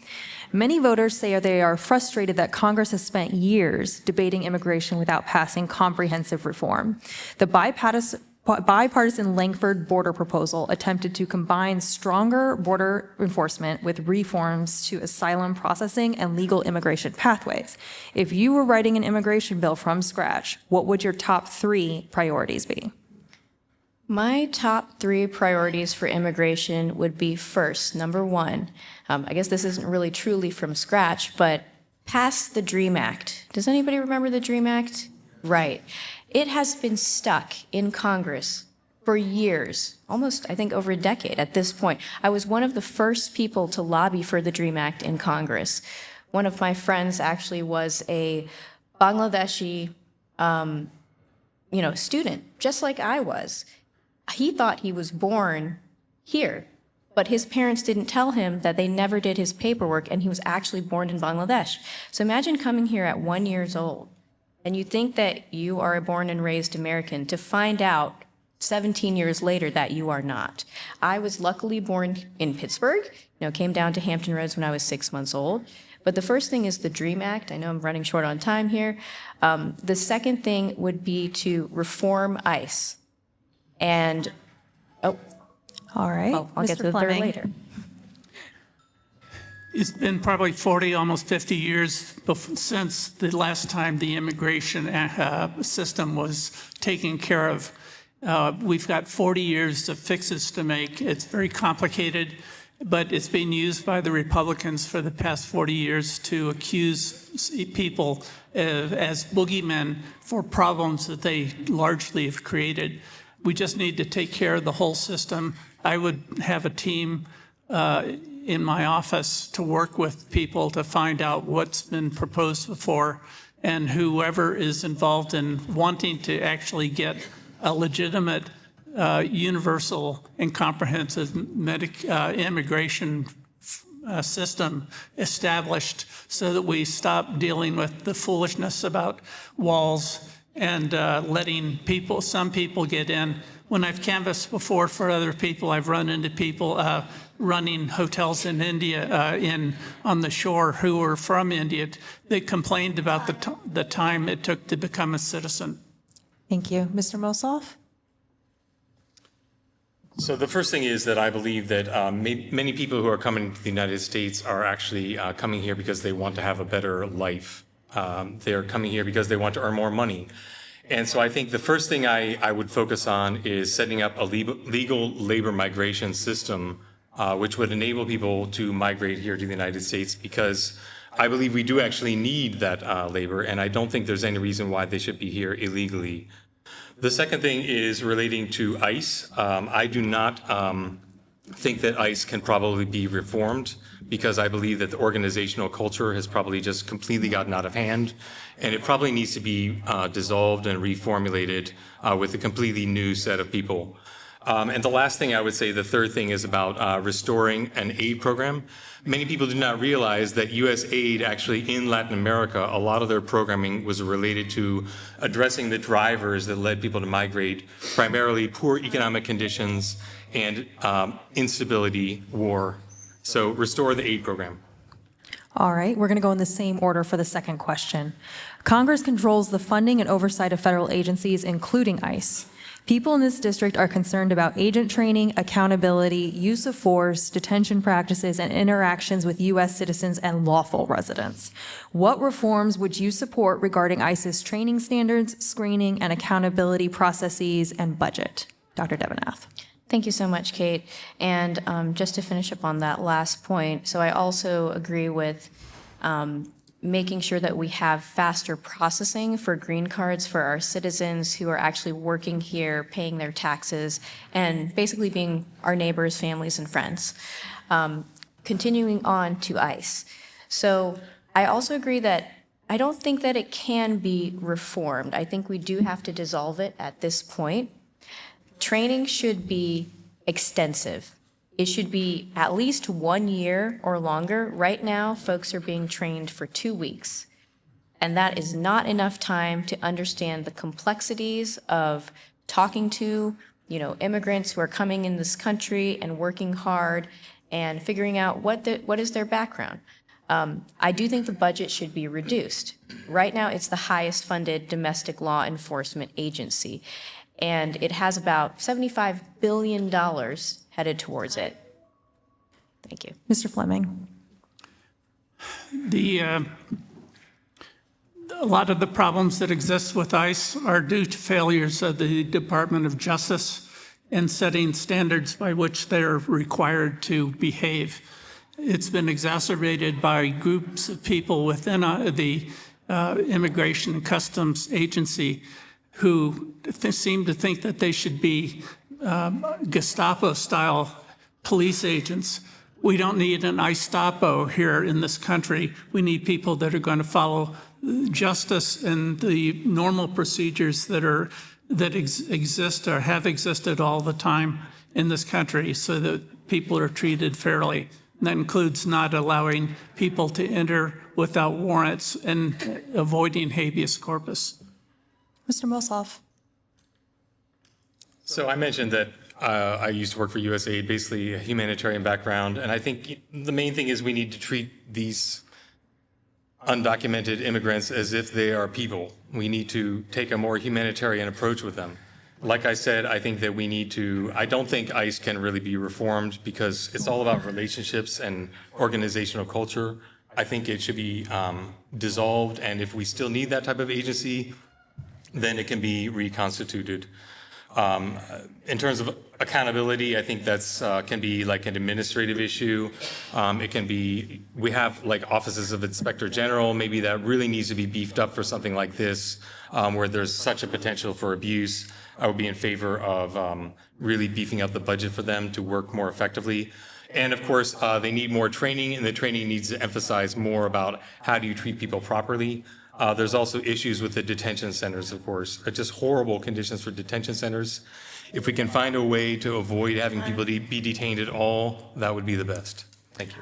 Many voters say they are frustrated that Congress has spent years debating immigration without passing comprehensive reform. The bipartisan Langford border proposal attempted to combine stronger border enforcement with reforms to asylum processing and legal immigration pathways. If you were writing an immigration bill from scratch, what would your top 3 priorities be? My top 3 priorities for immigration would be, first, number 1, I guess this isn't really truly from scratch, but pass the DREAM Act. Does anybody remember the DREAM Act? Right. It has been stuck in Congress for years, almost, I think, over a decade at this point. I was one of the first people to lobby for the DREAM Act in Congress. One of my friends actually was a Bangladeshi, student, just like I was. He thought he was born here, but his parents didn't tell him that they never did his paperwork, and he was actually born in Bangladesh. So imagine coming here at 1 year old, and you think that you are a born and raised American, to find out 17 years later that you are not. I was luckily born in Pittsburgh, came down to Hampton Roads when I was 6 months old. But the first thing is the DREAM Act. I know I'm running short on time here. The second thing would be to reform ICE. And, all right, I'll get to the third later. It's been probably 40, almost 50 years since the last time the immigration system was taken care of. We've got 40 years of fixes to make. It's very complicated, but it's been used by the Republicans for the past 40 years to accuse people as boogeymen for problems that they largely have created. We just need to take care of the whole system. I would have a team in my office to work with people to find out what's been proposed before, and whoever is involved in wanting to actually get a legitimate, universal and comprehensive immigration system established, so that we stop dealing with the foolishness about walls and letting some people get in. When I've canvassed before for other people, I've run into people running hotels in India, on the shore, who were from India. They complained about the time it took to become a citizen. Thank you. Mr. Mossoff? So the first thing is that I believe that many people who are coming to the United States are actually coming here because they want to have a better life. They're coming here because they want to earn more money. And so I think the first thing I would focus on is setting up a legal labor migration system, which would enable people to migrate here to the United States, because I believe we do actually need that labor, and I don't think there's any reason why they should be here illegally. The second thing is relating to ICE. I do not think that ICE can probably be reformed, because I believe that the organizational culture has probably just completely gotten out of hand, and it probably needs to be dissolved and reformulated with a completely new set of people. And the last thing I would say, the third thing, is about restoring an aid program. Many people do not realize that U.S. aid actually in Latin America, a lot of their programming was related to addressing the drivers that led people to migrate, primarily poor economic conditions and instability, war. So restore the aid program. All right, we're going to go in the same order for the second question. Congress controls the funding and oversight of federal agencies, including ICE. People in this district are concerned about agent training, accountability, use of force, detention practices, and interactions with U.S. citizens and lawful residents. What reforms would you support regarding ICE's training standards, screening, and accountability processes and budget? Dr. Devenath. Thank you so much, Kate. And just to finish up on that last point, so I also agree with making sure that we have faster processing for green cards for our citizens who are actually working here, paying their taxes, and basically being our neighbors, families, and friends. Continuing on to ICE. So I also agree that I don't think that it can be reformed. I think we do have to dissolve it at this point. Training should be extensive. It should be at least 1 year or longer. Right now, folks are being trained for 2 weeks. And that is not enough time to understand the complexities of talking to, immigrants who are coming in this country and working hard and figuring out what is their background. I do think the budget should be reduced. Right now, it's the highest funded domestic law enforcement agency, and it has about $75 billion headed towards it. Thank you. Mr. Fleming. A lot of the problems that exist with ICE are due to failures of the Department of Justice in setting standards by which they're required to behave. It's been exacerbated by groups of people within the Immigration and Customs Agency who seem to think that they should be Gestapo-style police agents. We don't need an ICE-stapo here in this country. We need people that are going to follow justice and the normal procedures that exist or have existed all the time in this country so that people are treated fairly. And that includes not allowing people to enter without warrants and avoiding habeas corpus. Mr. Mossoff. So I mentioned that I used to work for USAID, basically a humanitarian background, and I think the main thing is we need to treat these undocumented immigrants as if they are people. We need to take a more humanitarian approach with them. Like I said, I think that I don't think ICE can really be reformed because it's all about relationships and organizational culture. I think it should be dissolved, and if we still need that type of agency, then it can be reconstituted. In terms of accountability, I think that's can be like an administrative issue. It can be, we have like offices of Inspector General, maybe that really needs to be beefed up for something like this, where there's such a potential for abuse. I would be in favor of really beefing up the budget for them to work more effectively. And of course, they need more training, and the training needs to emphasize more about how do you treat people properly. There's also issues with the detention centers, of course, just horrible conditions for detention centers. If we can find a way to avoid having people be detained at all, that would be the best. Thank you.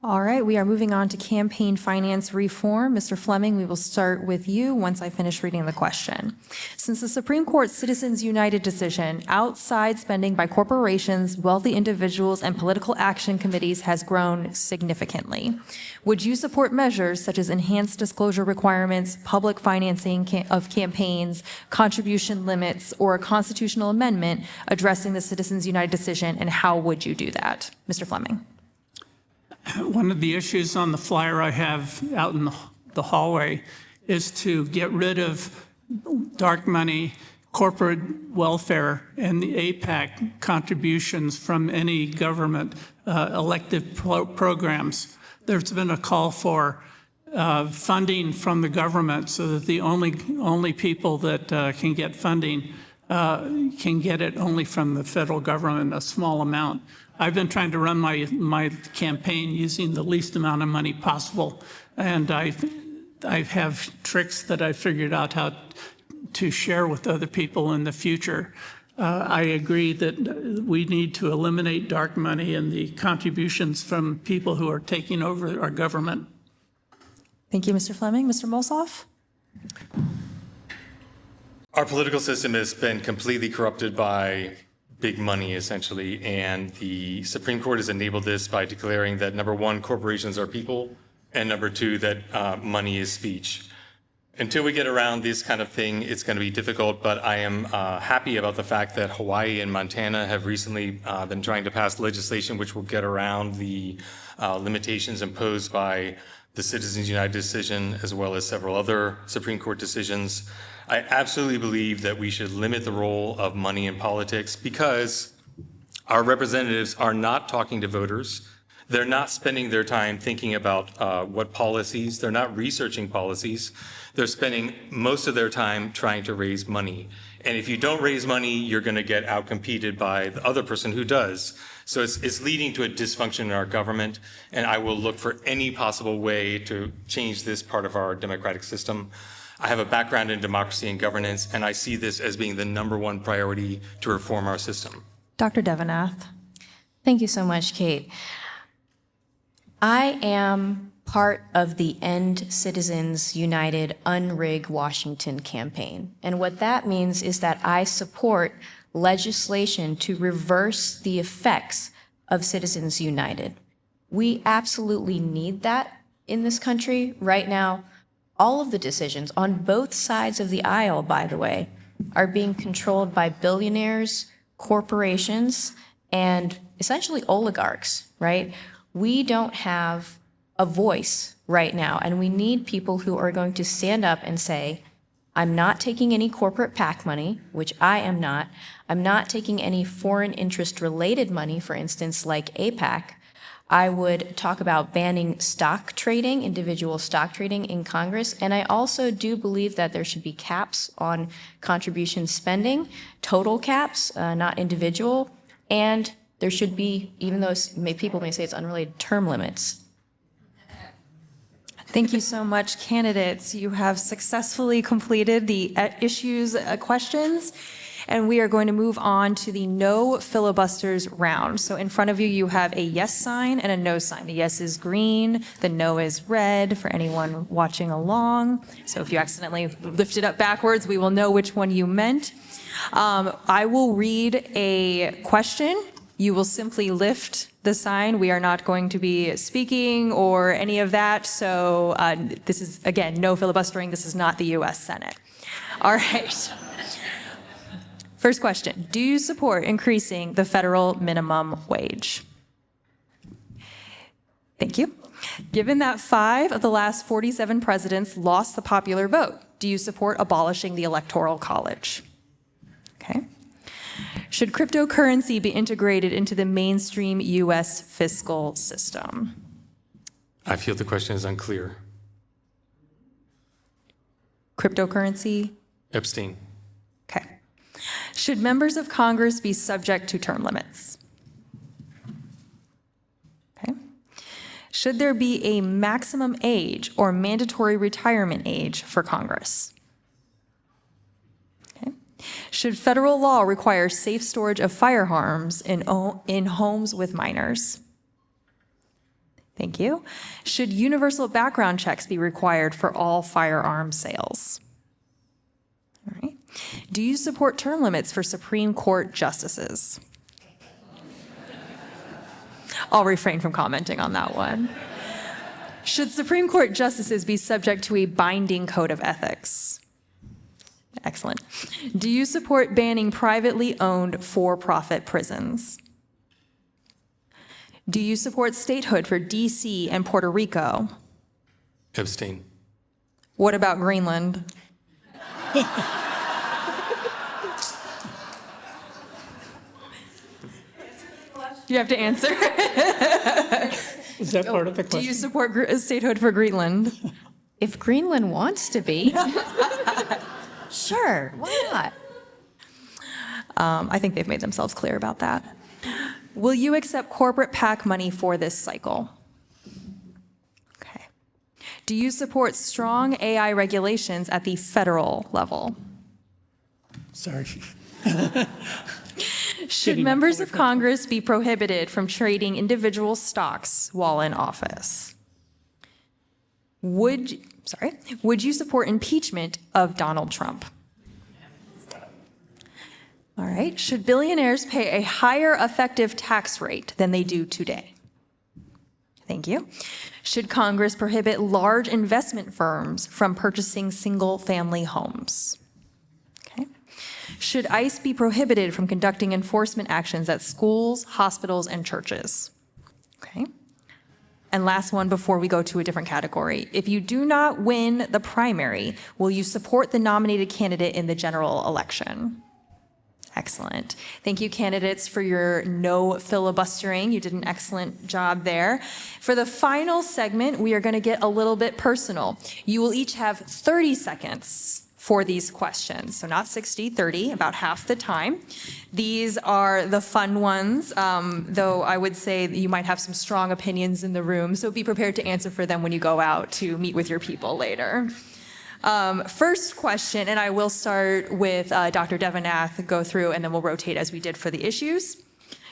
All right, we are moving on to campaign finance reform. Mr. Fleming, we will start with you once I finish reading the question. Since the Supreme Court's Citizens United decision, outside spending by corporations, wealthy individuals, and political action committees has grown significantly. Would you support measures such as enhanced disclosure requirements, public financing of campaigns, contribution limits, or a constitutional amendment addressing the Citizens United decision, and how would you do that? Mr. Fleming. One of the issues on the flyer I have out in the hallway is to get rid of dark money, corporate welfare, and the APAC contributions from any government elective programs. There's been a call for funding from the government so that the only people that can get funding can get it only from the federal government, a small amount. I've been trying to run my campaign using the least amount of money possible, and I have tricks that I figured out how to share with other people in the future. I agree that we need to eliminate dark money and the contributions from people who are taking over our government. Thank you, Mr. Fleming. Mr. Mossoff? Our political system has been completely corrupted by big money, essentially, and the Supreme Court has enabled this by declaring that, number one, corporations are people, and number two, that money is speech. until we get around this kind of thing, it's going to be difficult, but I am happy about the fact that Hawaii and Montana have recently been trying to pass legislation which will get around the limitations imposed by the Citizens United decision, as well as several other Supreme Court decisions. I absolutely believe that we should limit the role of money in politics because our representatives are not talking to voters. They're not spending their time thinking about what policies, they're not researching policies. They're spending most of their time trying to raise money. And if you don't raise money, you're going to get outcompeted by the other person who does. So it's leading to a dysfunction in our government, and I will look for any possible way to change this part of our democratic system. I have a background in democracy and governance, and I see this as being the #1 priority to reform our system. Dr. Devenath. Thank you so much, Kate. I am part of the End Citizens United Unrig Washington campaign. And what that means is that I support legislation to reverse the effects of Citizens United. We absolutely need that in this country right now. All of the decisions on both sides of the aisle, by the way, are being controlled by billionaires, corporations, and essentially oligarchs, right? We don't have a voice right now, and we need people who are going to stand up and say, I'm not taking any corporate PAC money, which I am not. I'm not taking any foreign interest related money, for instance, like APAC. I would talk about banning stock trading, individual stock trading in Congress. And I also do believe that there should be caps on contribution spending, total caps, not individual. And there should be, even though people may say it's unrelated, term limits. Thank you so much, candidates. You have successfully completed the issues questions, and we are going to move on to the no filibusters round. So in front of you, you have a yes sign and a no sign. The yes is green, the no is red for anyone watching along. So if you accidentally lift it up backwards, we will know which one you meant. I will read a question. You will simply lift the sign. We are not going to be speaking or any of that. So this is, again, no filibustering. This is not the U.S. Senate. All right. First question. Do you support increasing the federal minimum wage? Thank you. Given that 5 of the last 47 presidents lost the popular vote, do you support abolishing the Electoral College? Okay. Should cryptocurrency be integrated into the mainstream U.S. fiscal system? I feel the question is unclear. Cryptocurrency? Abstain. Okay. Should members of Congress be subject to term limits? Okay. Should there be a maximum age or mandatory retirement age for Congress? Should federal law require safe storage of firearms in homes with minors? Thank you. Should universal background checks be required for all firearm sales? All right. Do you support term limits for Supreme Court justices? I'll refrain from commenting on that one. Should Supreme Court justices be subject to a binding code of ethics? Excellent. Do you support banning privately owned for-profit prisons? Do you support statehood for D.C. and Puerto Rico? Abstain. What about Greenland? You have to answer. Is that part of the Do question? you support statehood for Greenland? If Greenland wants to be, sure, why not? I think they've made themselves clear about that. Will you accept corporate PAC money for this cycle? Okay. Do you support strong AI regulations at the federal level? Sorry. Should members of Congress be prohibited from trading individual stocks while in office? Would you support impeachment of Donald Trump? All right. Should billionaires pay a higher effective tax rate than they do today? Thank you. Should Congress prohibit large investment firms from purchasing single-family homes? Okay. Should ICE be prohibited from conducting enforcement actions at schools, hospitals, and churches? Okay. And last one before we go to a different category. If you do not win the primary, will you support the nominated candidate in the general election? Excellent. Thank you, candidates, for your no filibustering. You did an excellent job there. For the final segment, we are going to get a little bit personal. You will each have 30 seconds for these questions. So not 60, 30, about half the time. These are the fun ones, though I would say that you might have some strong opinions in the room, so be prepared to answer for them when you go out to meet with your people later. First question, and I will start with Dr. Devanath, go through, and then we'll rotate as we did for the issues.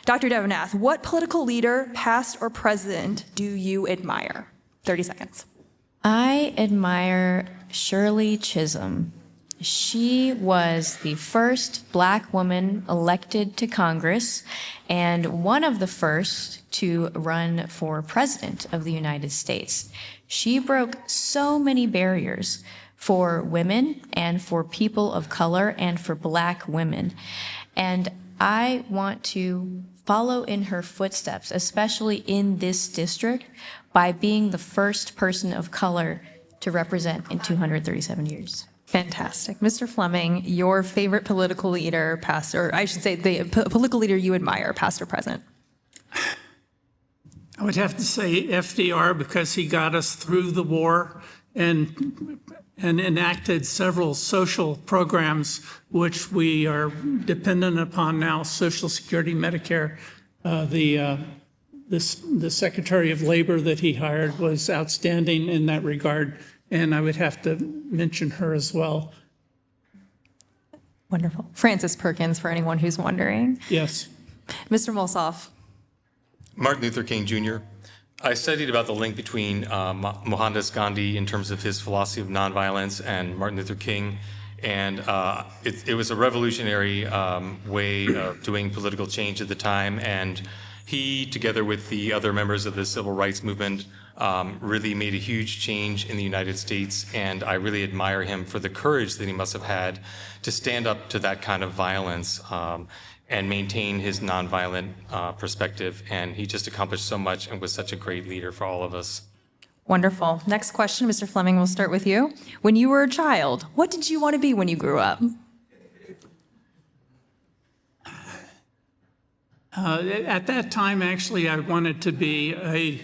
Dr. Devanath, what political leader, past or present, do you admire? 30 seconds. I admire Shirley Chisholm. She was the first Black woman elected to Congress and one of the first to run for president of the United States. She broke so many barriers for women and for people of color and for Black women. And I want to follow in her footsteps, especially in this district, by being the first person of color to represent in 237 years. Fantastic. Mr. Fleming, your favorite political leader, past, or I should say the political leader you admire, past or present? I would have to say FDR because he got us through the war and enacted several social programs which we are dependent upon now, Social Security, Medicare. The Secretary of Labor that he hired was outstanding in that regard, and I would have to mention her as well. Wonderful. Frances Perkins, for anyone who's wondering. Yes. Mr. Molsoff. Martin Luther King Jr. I studied about the link between Mohandas Gandhi in terms of his philosophy of nonviolence and Martin Luther King. And it was a revolutionary way of doing political change at the time. And he, together with the other members of the civil rights movement, really made a huge change in the United States. And I really admire him for the courage that he must have had to stand up to that kind of violence and maintain his nonviolent perspective. And he just accomplished so much and was such a great leader for all of us. Wonderful. Next question, Mr. Fleming, we'll start with you. When you were a child, what did you want to be when you grew up? At that time, actually, I wanted to be a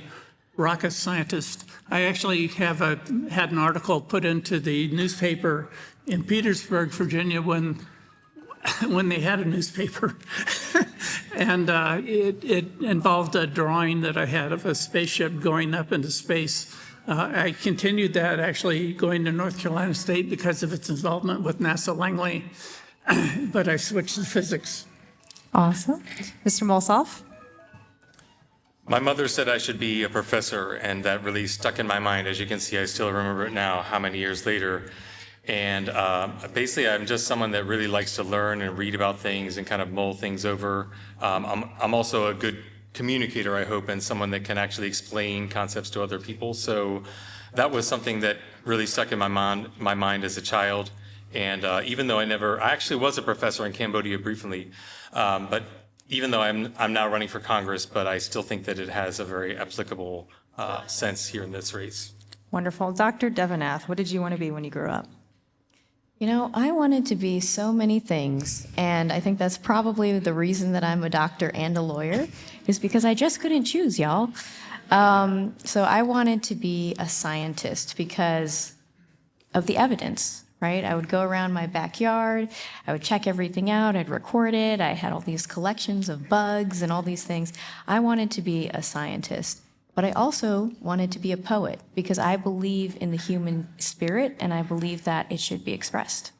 rocket scientist. I actually had an article put into the newspaper in Petersburg, Virginia, when they had a newspaper. And it involved a drawing that I had of a spaceship going up into space. I continued that actually going to North Carolina State because of its involvement with NASA Langley, but I switched to physics. Awesome. Mr. Molsoff? My mother said I should be a professor, and that really stuck in my mind. As you can see, I still remember it now, how many years later. And basically, I'm just someone that really likes to learn and read about things and kind of mull things over. I'm also a good communicator, I hope, and someone that can actually explain concepts to other people. So that was something that really stuck in my mind as a child. And even though I actually was a professor in Cambodia briefly, but even though I'm now running for Congress, but I still think that it has a very applicable sense here in this race. Wonderful. Dr. Devanath, what did you want to be when you grew up? You know, I wanted to be so many things, and I think that's probably the reason that I'm a doctor and a lawyer, is because I just couldn't choose, y'all. So I wanted to be a scientist because of the evidence, right? I would go around my backyard, I would check everything out, I'd record it, I had all these collections of bugs and all these things. I wanted to be a scientist. But I also wanted to be a poet because I believe in the human spirit and I believe that it should be expressed.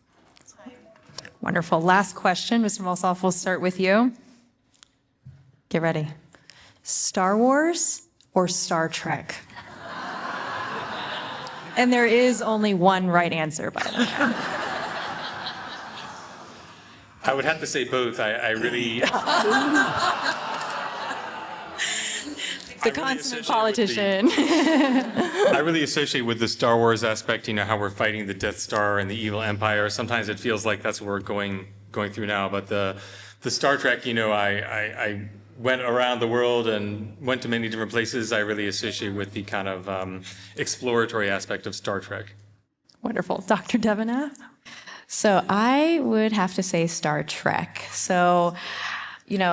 Wonderful. Last question, Mr. Molsoff, we'll start with you. Get ready. Star Wars or Star Trek? And there is only one right answer, by the way. I would have to say both. I really... The consummate politician. I really associate with the Star Wars aspect, how we're fighting the Death Star and the evil empire. Sometimes it feels like that's what we're going through now. But the Star Trek, I went around the world and went to many different places. I really associate with the kind of exploratory aspect of Star Trek. Wonderful. Dr. Devenath? So I would have to say Star Trek. So,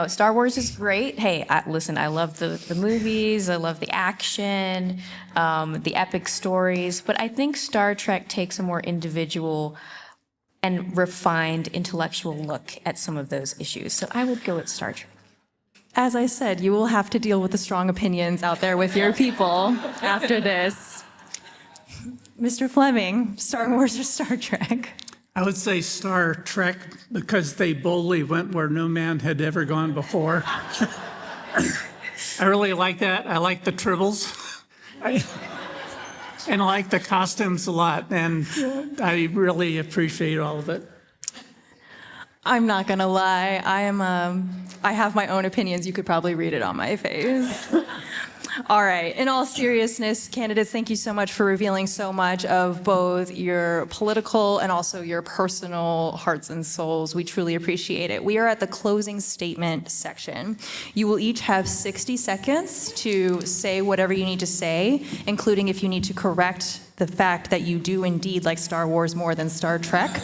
Star Wars is great. Hey, listen, I love the movies, I love the action, the epic stories, but I think Star Trek takes a more individual and refined intellectual look at some of those issues. So I would go with Star Trek. As I said, you will have to deal with the strong opinions out there with your people after this. Mr. Fleming, Star Wars or Star Trek? I would say Star Trek because they boldly went where no man had ever gone before. I really like that. I like the tribbles. And I like the costumes a lot, and I really appreciate all of it. I'm not gonna lie, I have my own opinions. You could probably read it on my face. All right, in all seriousness, candidates, thank you so much for revealing so much of both your political and also your personal hearts and souls. We truly appreciate it. We are at the closing statement section. You will each have 60 seconds to say whatever you need to say, including if you need to correct the fact that you do indeed like Star Wars more than Star Trek.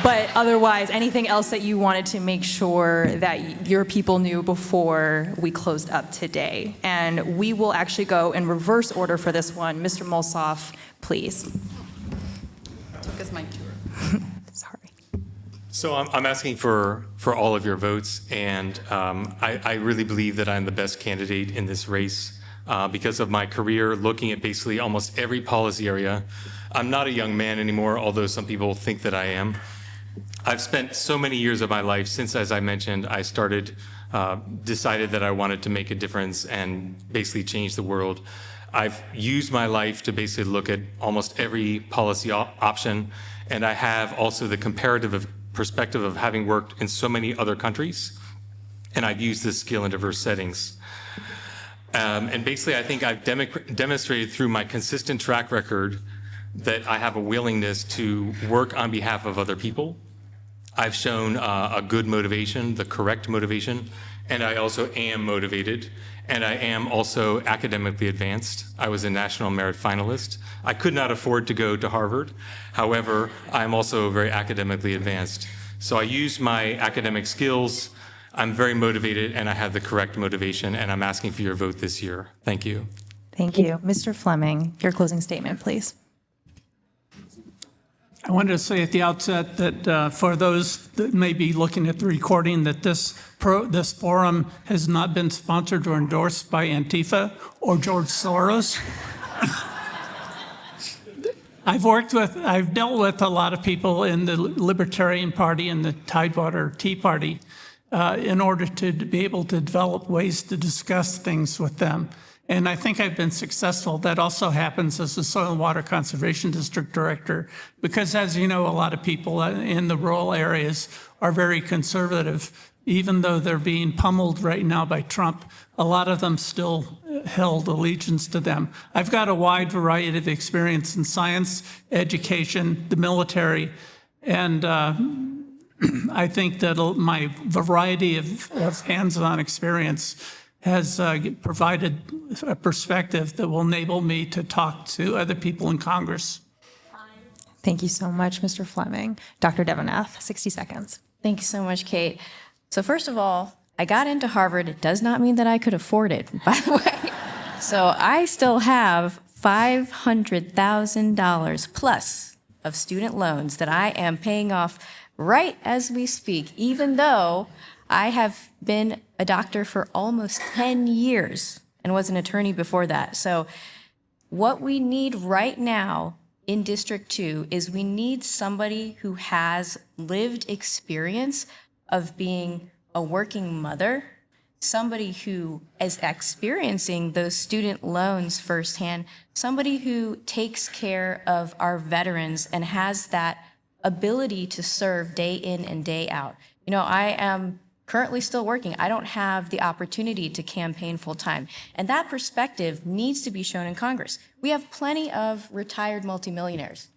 But otherwise, anything else that you wanted to make sure that your people knew before we closed up today. And we will actually go in reverse order for this one. Mr. Mulsoff, please. Took us my tour. Sorry. So I'm asking for all of your votes, and I really believe that I'm the best candidate in this race because of my career looking at basically almost every policy area. I'm not a young man anymore, although some people think that I am. I've spent so many years of my life since, as I mentioned, I decided that I wanted to make a difference and basically change the world. I've used my life to basically look at almost every policy option, and I have also the comparative perspective of having worked in so many other countries, and I've used this skill in diverse settings. And basically, I think I've demonstrated through my consistent track record that I have a willingness to work on behalf of other people. I've shown a good motivation, the correct motivation, and I also am motivated, and I am also academically advanced. I was a national merit finalist. I could not afford to go to Harvard. However, I'm also very academically advanced. So I use my academic skills. I'm very motivated, and I have the correct motivation, and I'm asking for your vote this year. Thank you. Thank you. Mr. Fleming, your closing statement, please. I wanted to say at the outset that for those that may be looking at the recording, that this forum has not been sponsored or endorsed by Antifa or George Soros. I've dealt with a lot of people in the Libertarian Party and the Tidewater Tea Party in order to be able to develop ways to discuss things with them. And I think I've been successful. That also happens as the Soil and Water Conservation District Director, because as you know, a lot of people in the rural areas are very conservative. Even though they're being pummeled right now by Trump, a lot of them still held allegiance to them. I've got a wide variety of experience in science, education, the military, and I think that my variety of hands-on experience has provided a perspective that will enable me to talk to other people in Congress. Thank you so much, Mr. Fleming. Dr. Devenath, 60 seconds. Thank you so much, Kate. So first of all, I got into Harvard. It does not mean that I could afford it, by the way. So I still have $500,000 plus of student loans that I am paying off right as we speak, even though I have been a doctor for almost 10 years and was an attorney before that. So what we need right now in District 2 is we need somebody who has lived experience of being a working mother, somebody who is experiencing those student loans firsthand, somebody who takes care of our veterans and has that ability to serve day in and day out. You know, I am currently still working. I don't have the opportunity to campaign full-time. And that perspective needs to be shown in Congress. We have plenty of retired multimillionaires.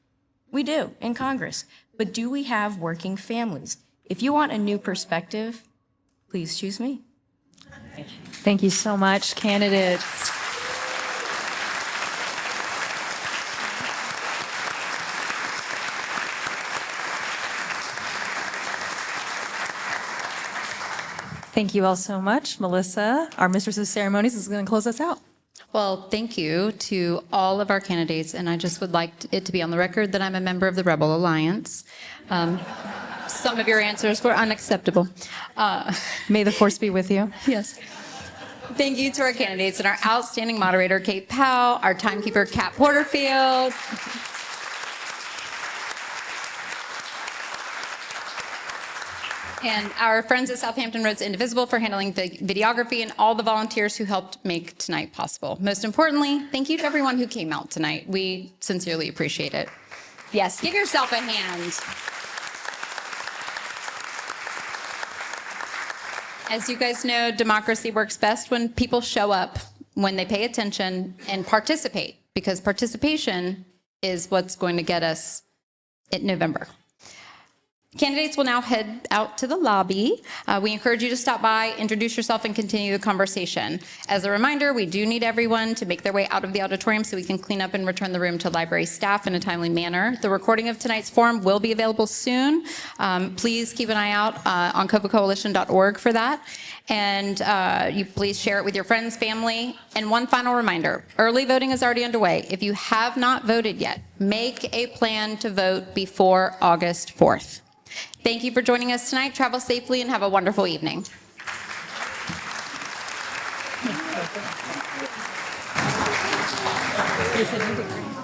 We do, in Congress. But do we have working families? If you want a new perspective, please choose me. Thank you so much, candidates. Thank you all so much. Melissa, our Mistress of Ceremonies, is going to close us out. Well, thank you to all of our candidates, and I just would like it to be on the record that I'm a member of the Rebel Alliance. Some of your answers were unacceptable. May the force be with you. Yes. Thank you to our candidates and our outstanding moderator, Kate Powell, our timekeeper, Kat Porterfield. And our friends at Southampton Road's Indivisible for handling the videography and all the volunteers who helped make tonight possible. Most importantly, thank you to everyone who came out tonight. We sincerely appreciate it. Yes, give yourself a hand. As you guys know, democracy works best when people show up, when they pay attention and participate, because participation is what's going to get us in November. Candidates will now head out to the lobby. We encourage you to stop by, introduce yourself, and continue the conversation. As a reminder, we do need everyone to make their way out of the auditorium so we can clean up and return the room to library staff in a timely manner. The recording of tonight's forum will be available soon. Please keep an eye out on covacoalition.org for that. And you please share it with your friends, family. And one final reminder, early voting is already underway. If you have not voted yet, make a plan to vote before August 4th. Thank you for joining us tonight. Travel safely and have a wonderful evening. Yes, I did agree.